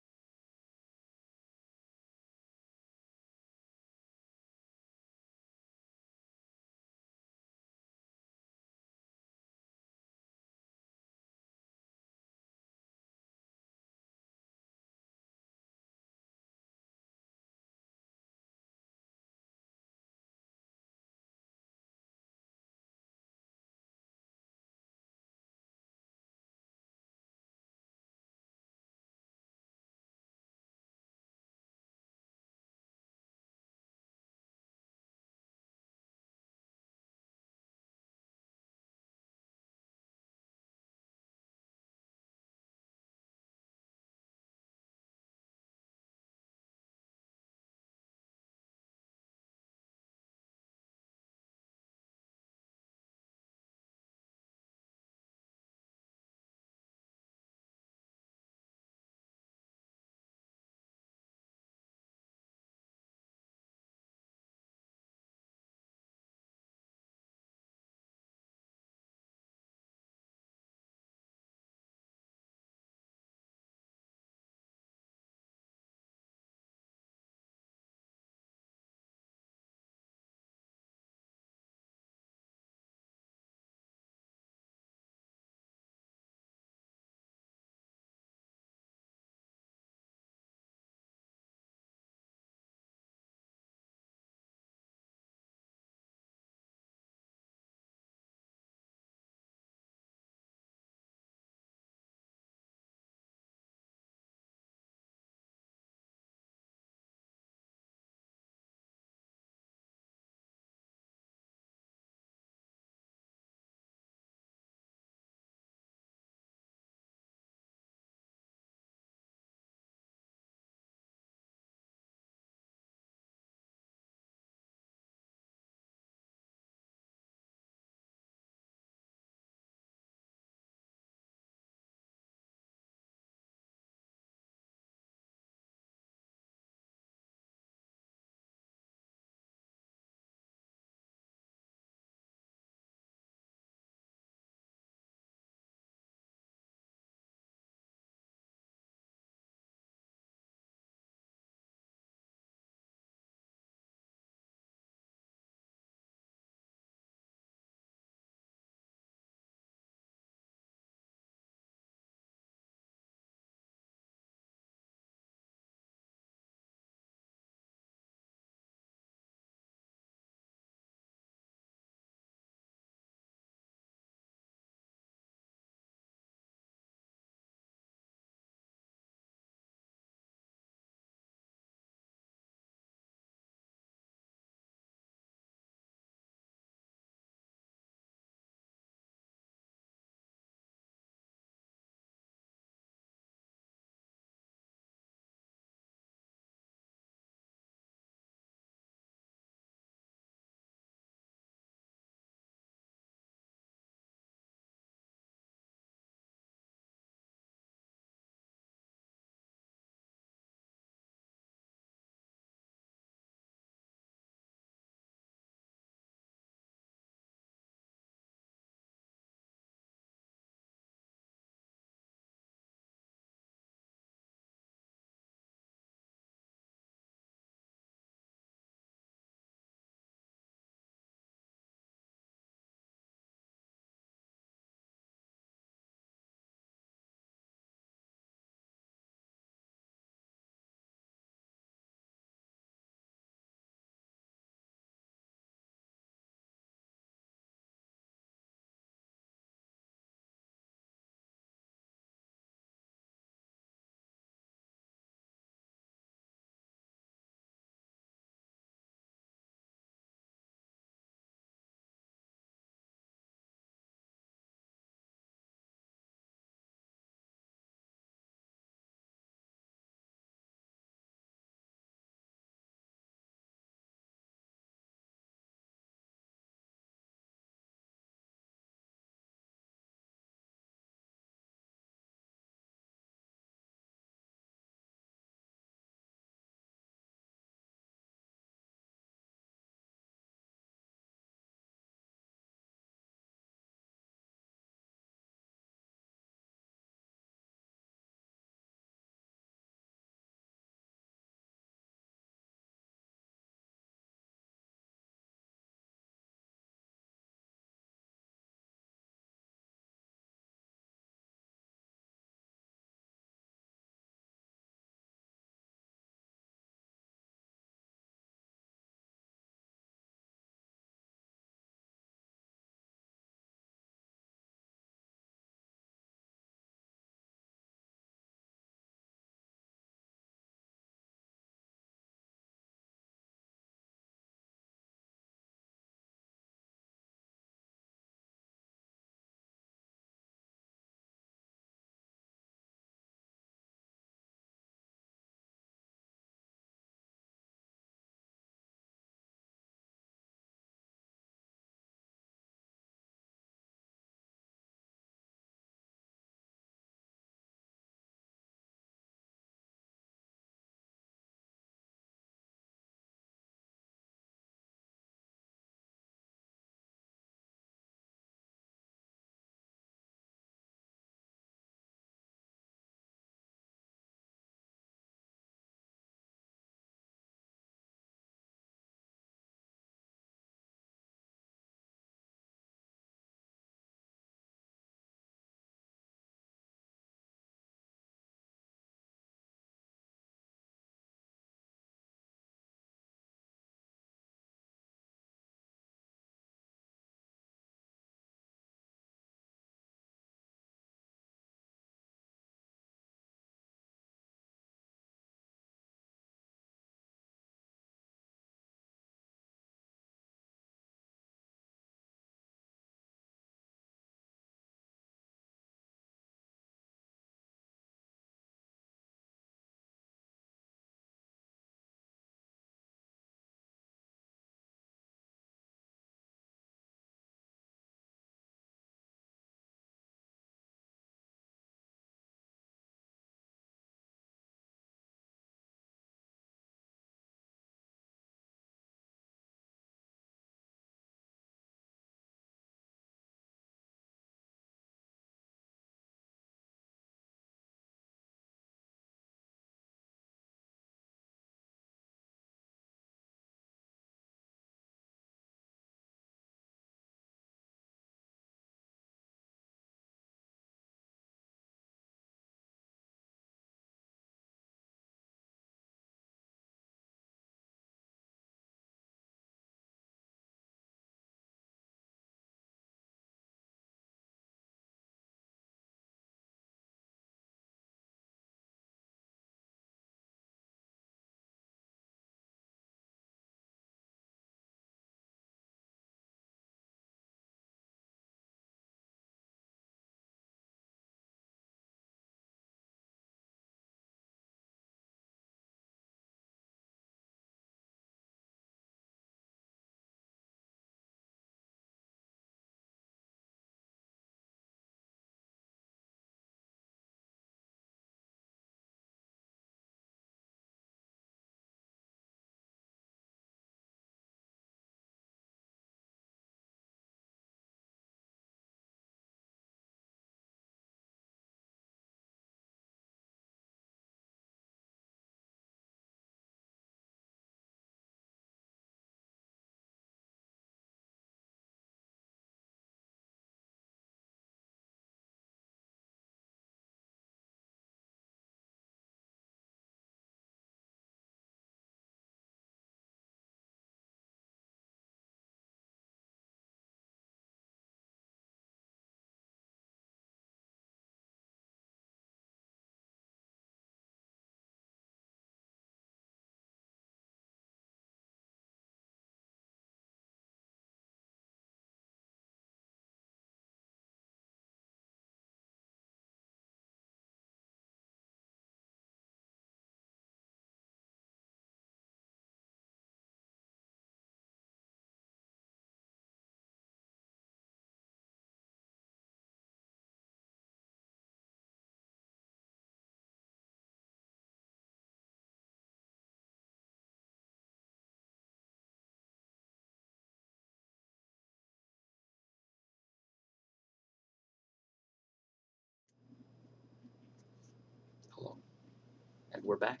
we're back.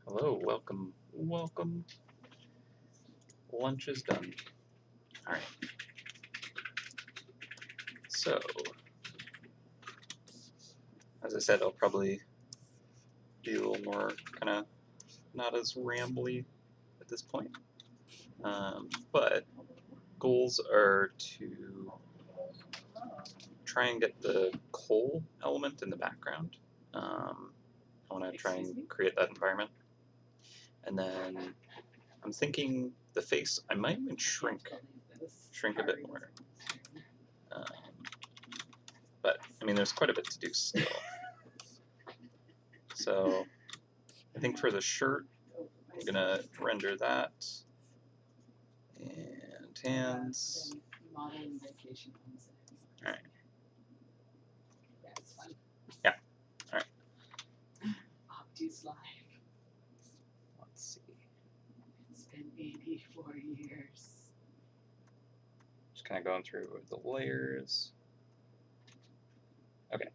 Hello, welcome, welcome. Lunch is done. Alright. So, as I said, I'll probably be a little more kind of not as rambly at this point. But goals are to try and get the coal element in the background. I want to try and create that environment. And then I'm thinking the face, I might even shrink a bit more. But, I mean, there's quite a bit to do still. So, I think for the shirt, I'm going to render that. And hands. Alright. Yeah, alright. Let's see. It's been 84 years. Just kind of going through the layers. Okay,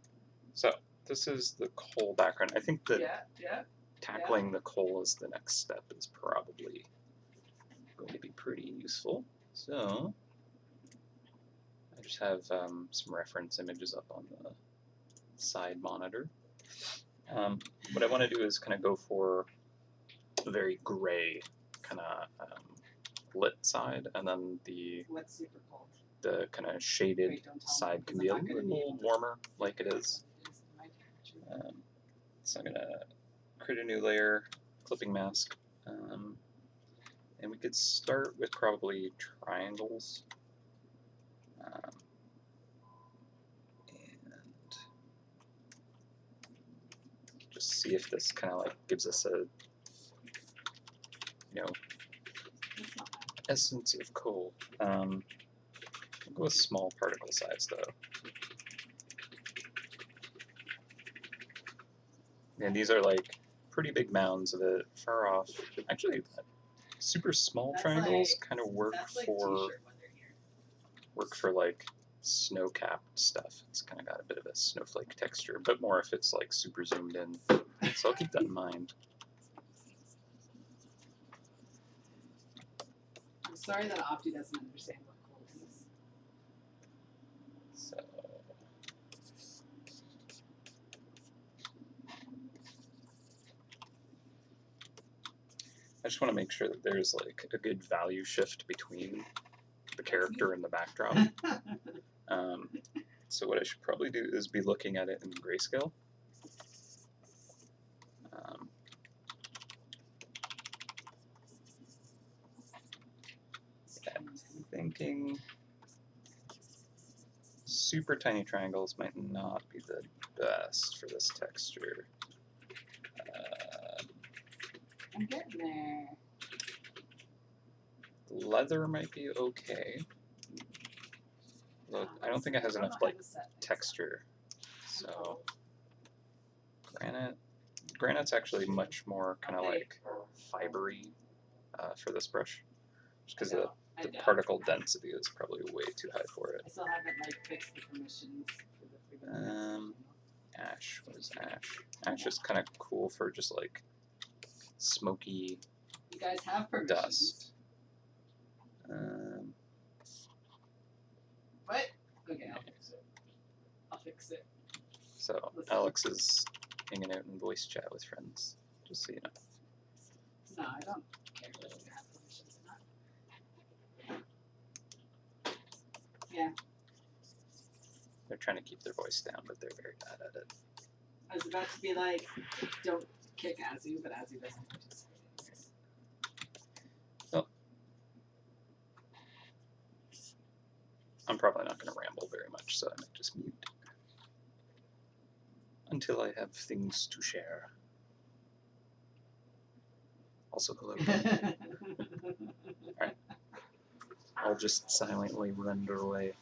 so this is the coal background. I think that tackling the coal as the next step is probably going to be pretty useful. So I just have some reference images up on the side monitor. What I want to do is kind of go for a very gray kind of lit side, and then the kind of shaded side can be a little warmer, like it is. So I'm gonna create a new layer, clipping mask, and we could start with probably triangles. And just see if this kind of like gives us a, essence of coal. I'll go with small particle size though. And these are like pretty big mounds of it far off. Actually, super small triangles kind of work for like snow-capped stuff. It's kind of got a bit of a snowflake texture, but more if it's like super zoomed in. So I'll keep that in mind. I'm sorry that Opti doesn't understand what cold is. So I just want to make sure that there's like a good value shift between the character and the backdrop. So what I should probably do is be looking at it in grayscale. I'm thinking super tiny triangles might not be the best for this texture. I'm getting there. Leather might be okay. Look, I don't think it has enough like texture. So granite's actually much more kind of like fibery for this brush, just because the particle density is probably way too high for it. I still haven't like fixed the permissions for the Ash, what is ash? Ash is kind of cool for just like smoky you guys have permissions. dust. What? Okay, I'll fix it. So Alex is hanging out in voice chat with friends, just so you know. No, I don't care if you have permissions or not. Yeah. They're trying to keep their voice down, but they're very bad at it. I was about to be like, don't kick Azu, but Azu doesn't participate in this. Well, I'm probably not going to ramble very much, so I might just mute until I have things to share. Also, hello. Alright. I'll just silently render away.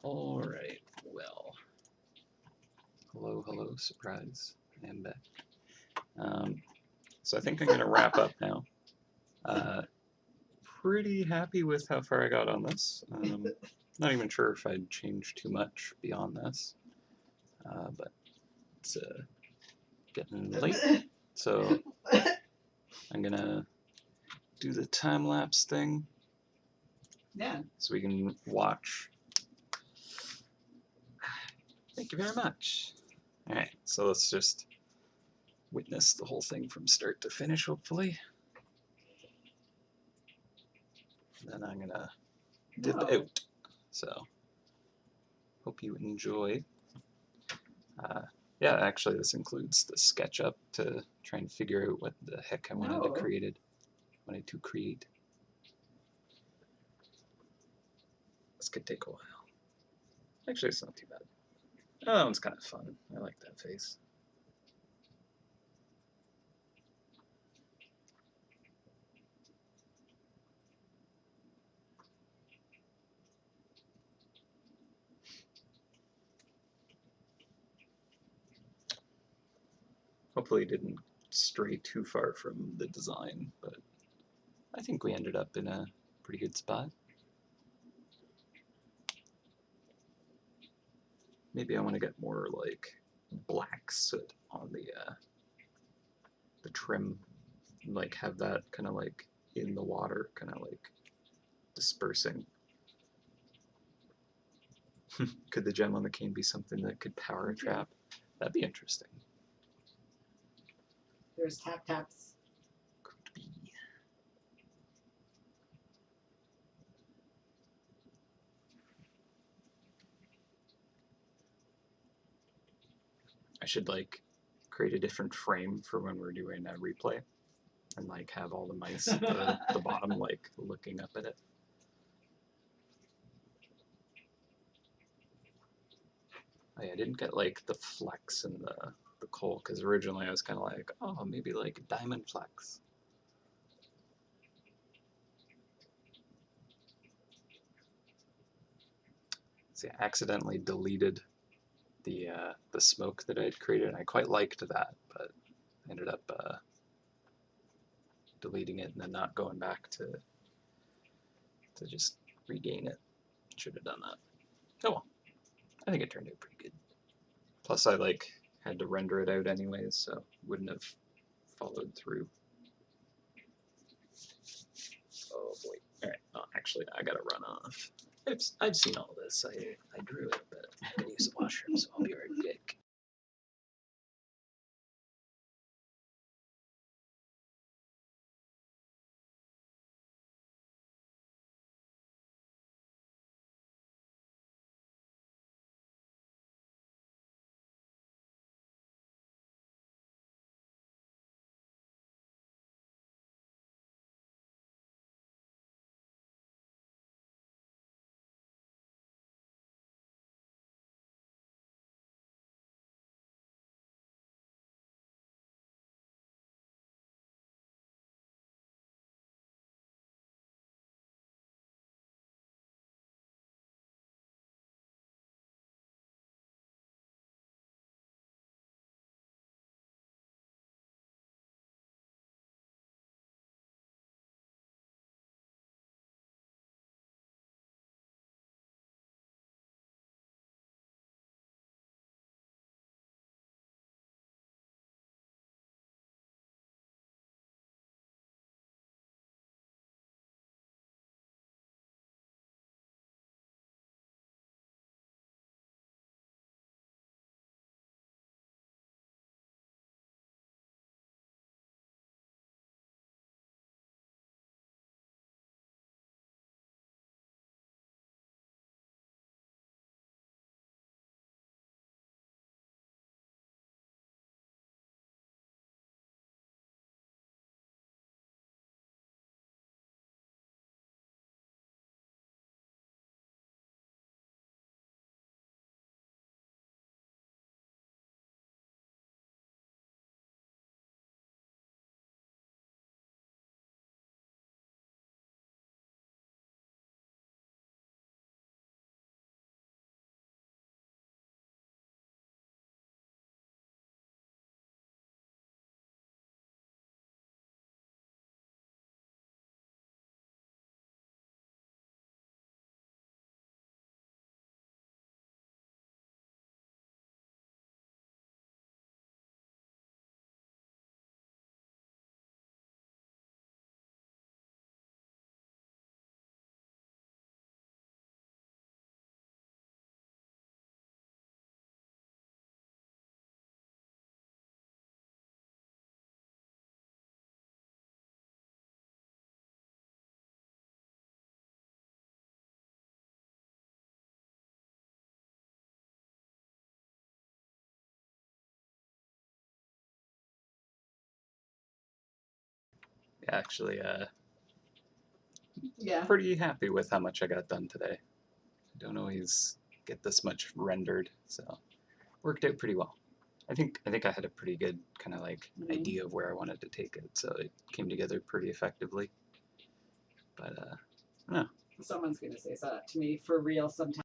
Alright, well. Hello, hello, surprise. I am back. So I think I'm going to wrap up now. Pretty happy with how far I got on this. Not even sure if I'd change too much beyond this. But it's getting late, so I'm going to do the time-lapse thing. Yeah. So we can watch. Thank you very much. Alright, so let's just witness the whole thing from start to finish, hopefully. Then I'm gonna dip out. So, hope you enjoy. Yeah, actually, this includes the SketchUp to try and figure out what the heck I wanted to create. This could take a while. Actually, it's not too bad. Oh, that one's kind of fun. I like that face. Hopefully, it didn't stray too far from the design, but I think we ended up in a pretty good spot. Maybe I want to get more like black soot on the trim, and like have that kind of like in the water, kind of like dispersing. Could the gem on the cane be something that could power a trap? That'd be interesting. There's tap taps. Could be. I should like create a different frame for when we're doing a replay, and like have all the mice at the bottom like looking up at it. Oh, yeah, I didn't get like the flex and the coal because originally I was kind of like, oh, maybe like diamond flex. See, I accidentally deleted the smoke that I had created. And I quite liked that, but I ended up deleting it and then not going back to just regain it. Should have done that. Oh well, I think it turned out pretty good. Plus, I like had to render it out anyways, so wouldn't have followed through. Oh boy! All right, oh, actually, I gotta run off. I've seen all this. I drew it, but I'm gonna use the washroom, so I'll be right back. actually Yeah. pretty happy with how much I got done today. I don't always get this much rendered, so worked out pretty well. I think I had a pretty good kind of like idea of where I wanted to take it, so it came together pretty effectively. But no. Someone's gonna say that to me for real sometime.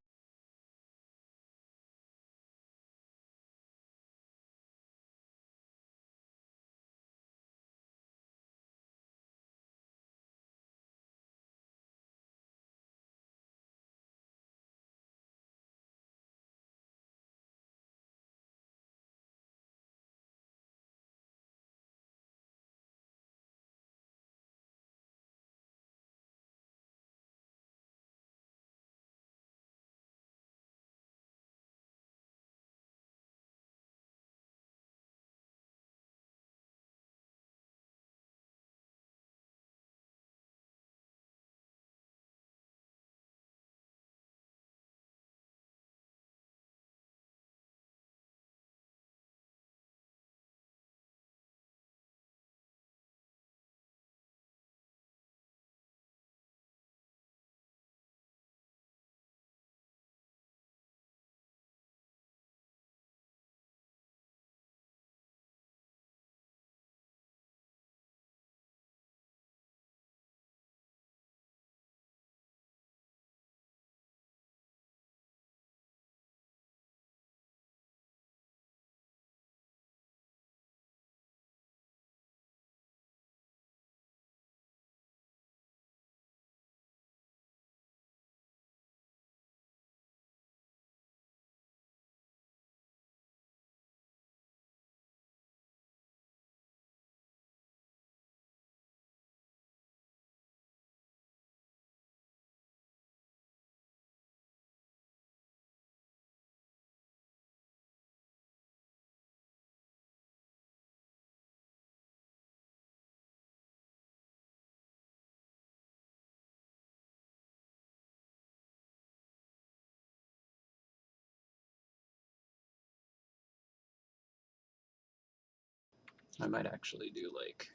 I might actually do like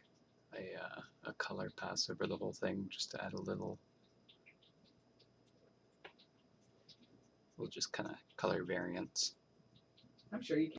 a color pass over the whole thing just to add a little. We'll just kind of color variants. I'm sure you can.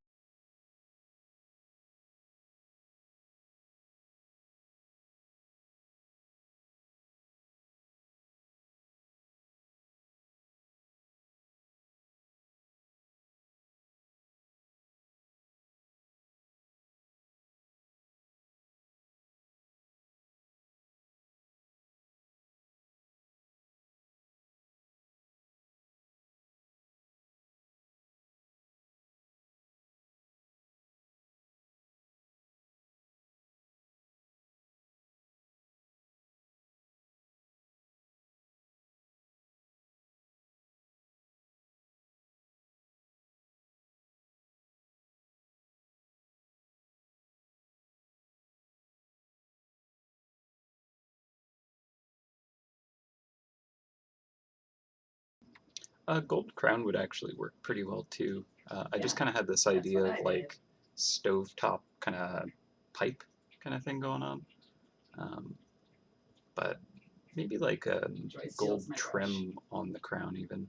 A gold crown would actually work pretty well too. I just Yeah, kind of had this that's idea what of I did. like stovetop kind of pipe kind of thing going on. But maybe like a Joy gold steals my brush. trim on the crown even.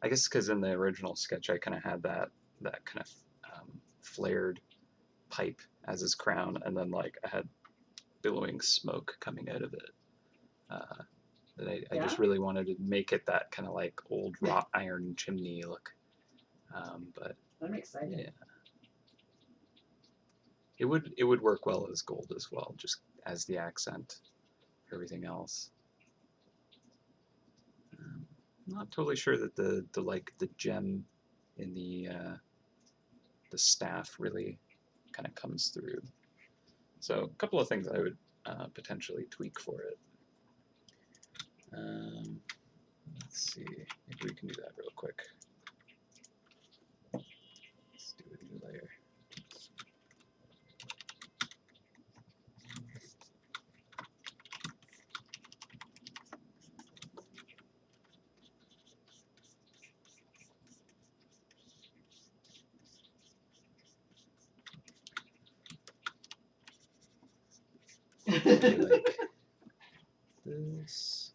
I guess because in the original sketch I kind of had that kind of flared pipe as his crown, and then like I had billowing smoke coming out of it. That I just Yeah? really wanted to make it that kind of like old wrought iron chimney look. But I'm excited. yeah, it would work well as gold as well, just as the accent for everything else. Not totally sure that the like the gem in the staff really kind of comes through. So a couple of things I would potentially tweak for it. Let's see if we can do that real quick. Let's do a new layer. Maybe like this.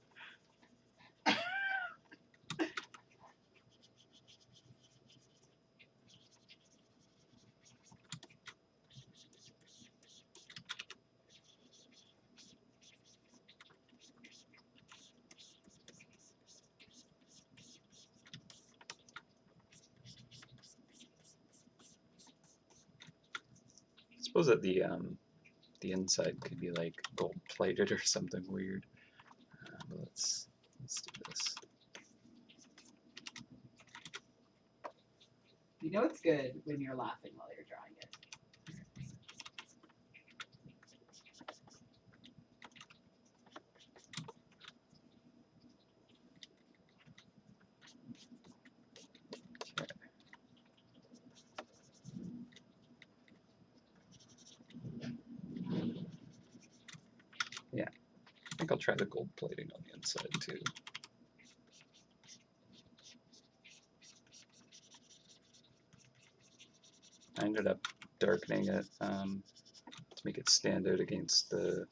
I suppose that the inside could be like gold plated or something weird. But let's do this. You know it's good when you're laughing while you're drawing it. Yeah, I think I'll try the gold plating on the inside too. I ended up darkening it to make it stand out against the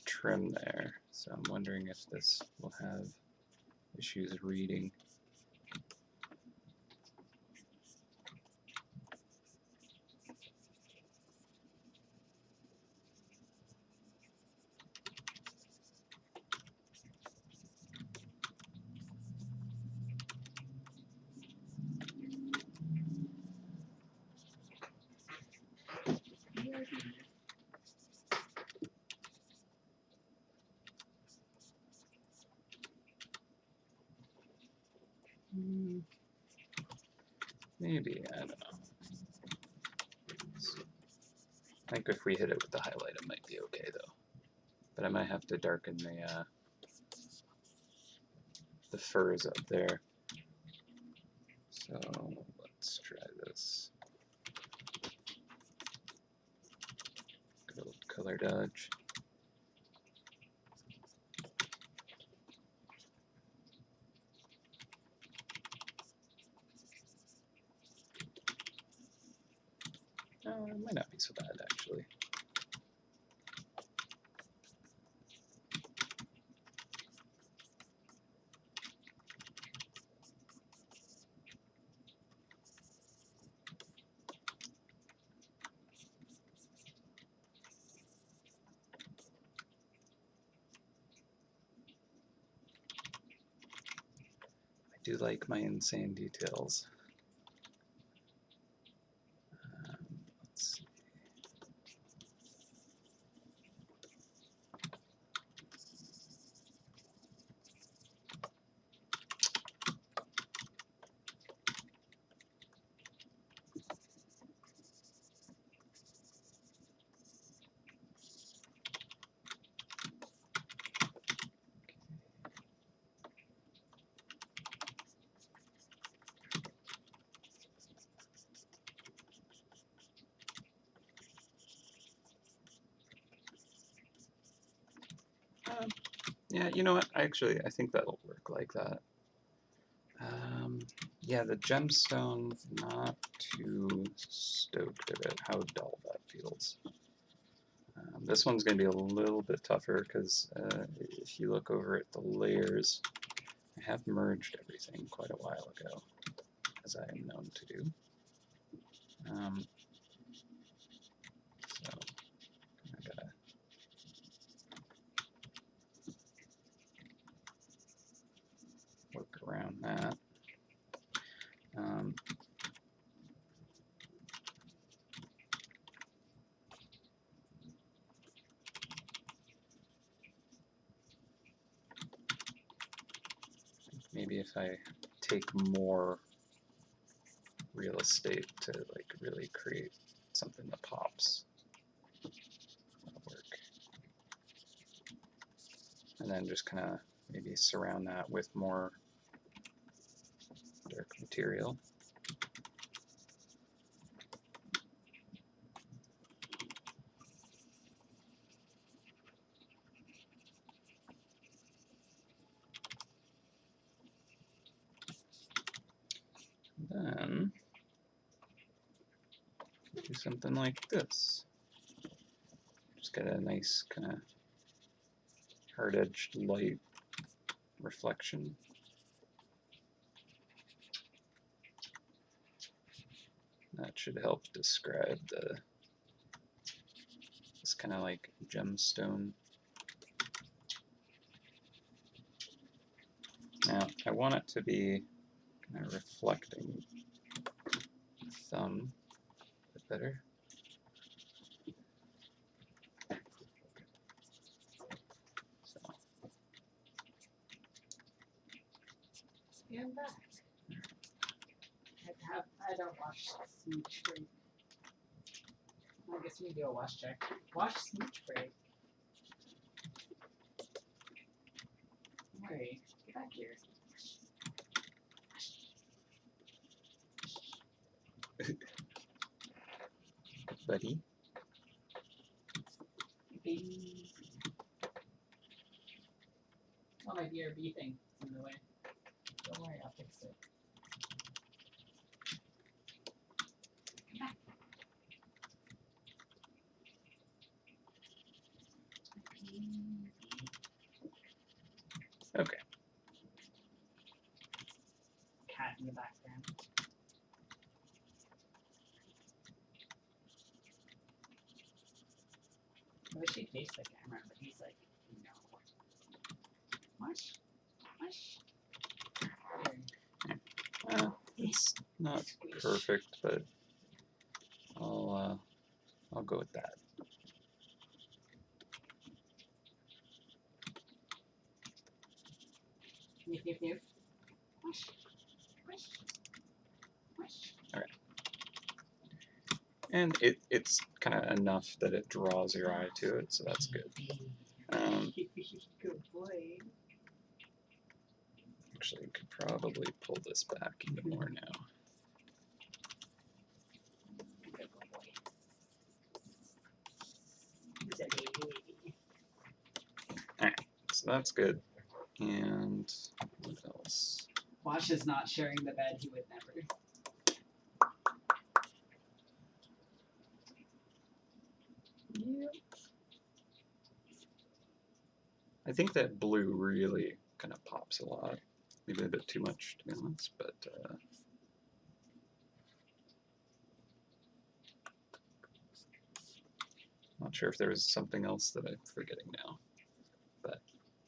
trim there. So I'm wondering if this will have issues reading. Maybe, I don't know. I think if we hit it with the highlight, it might be okay though. But I might have to darken the furs up there. So let's try this. Good old color dodge. It might not be so bad actually. I do like my insane details. Let's see. Yeah, you know what? I think that'll work like that. Yeah, the gemstone, not too stoked about how dull that feels. This one's going to be a little bit tougher because if you look over at the layers, I have merged everything quite a while ago, as I am known to do. So I gotta work around that. Maybe if I take more real estate to like really create something that pops, that'll work. And then just kind of maybe surround that with more dark material. Then do something like this. Just get a nice kind of hard-edged light reflection. That should help describe this kind of like gemstone. Now, I want it to be kind of reflecting the thumb a bit better. So, Stand back. I don't wash smooch break. I guess we do a wash check. Wash smooch break. Alright, get back here. buddy. Bing. Oh my dear, bee thing is in the way. Don't worry, I'll fix it. Come back. Okay. Cat in the background. I wish he'd face the camera, but he's like, no. Mush? Mush? It's not Squish. perfect, but I'll go with that. Nip, nip, nip. Mush. Mush. Mush. And it's kind of enough that it draws your eye to it, so that's good. Good boy. Actually, you could probably pull this back even more now. Good boy. He's a baby. Alright, so that's good. And what else? Wash is not sharing the bed, he would never. Yep. I think that blue really kind of pops a lot. Maybe a bit too much, to be honest, but not sure if there was something else that I'm forgetting now. But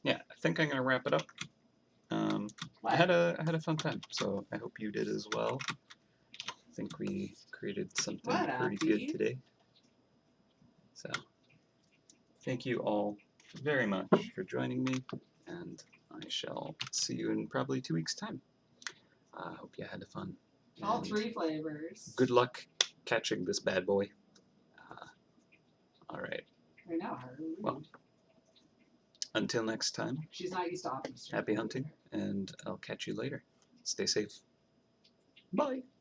yeah, I think I'm gonna wrap it up. I had a fun time, so I hope you did as well. I think we created something pretty good today. So thank you all very much for joining me, and I shall see you in probably 2 weeks' time. I hope you had fun. All 3 flavors. Good luck catching this bad boy. All right. I know her. Well, until next time, She's not used to office. happy hunting, and I'll catch you later. Stay safe. Bye.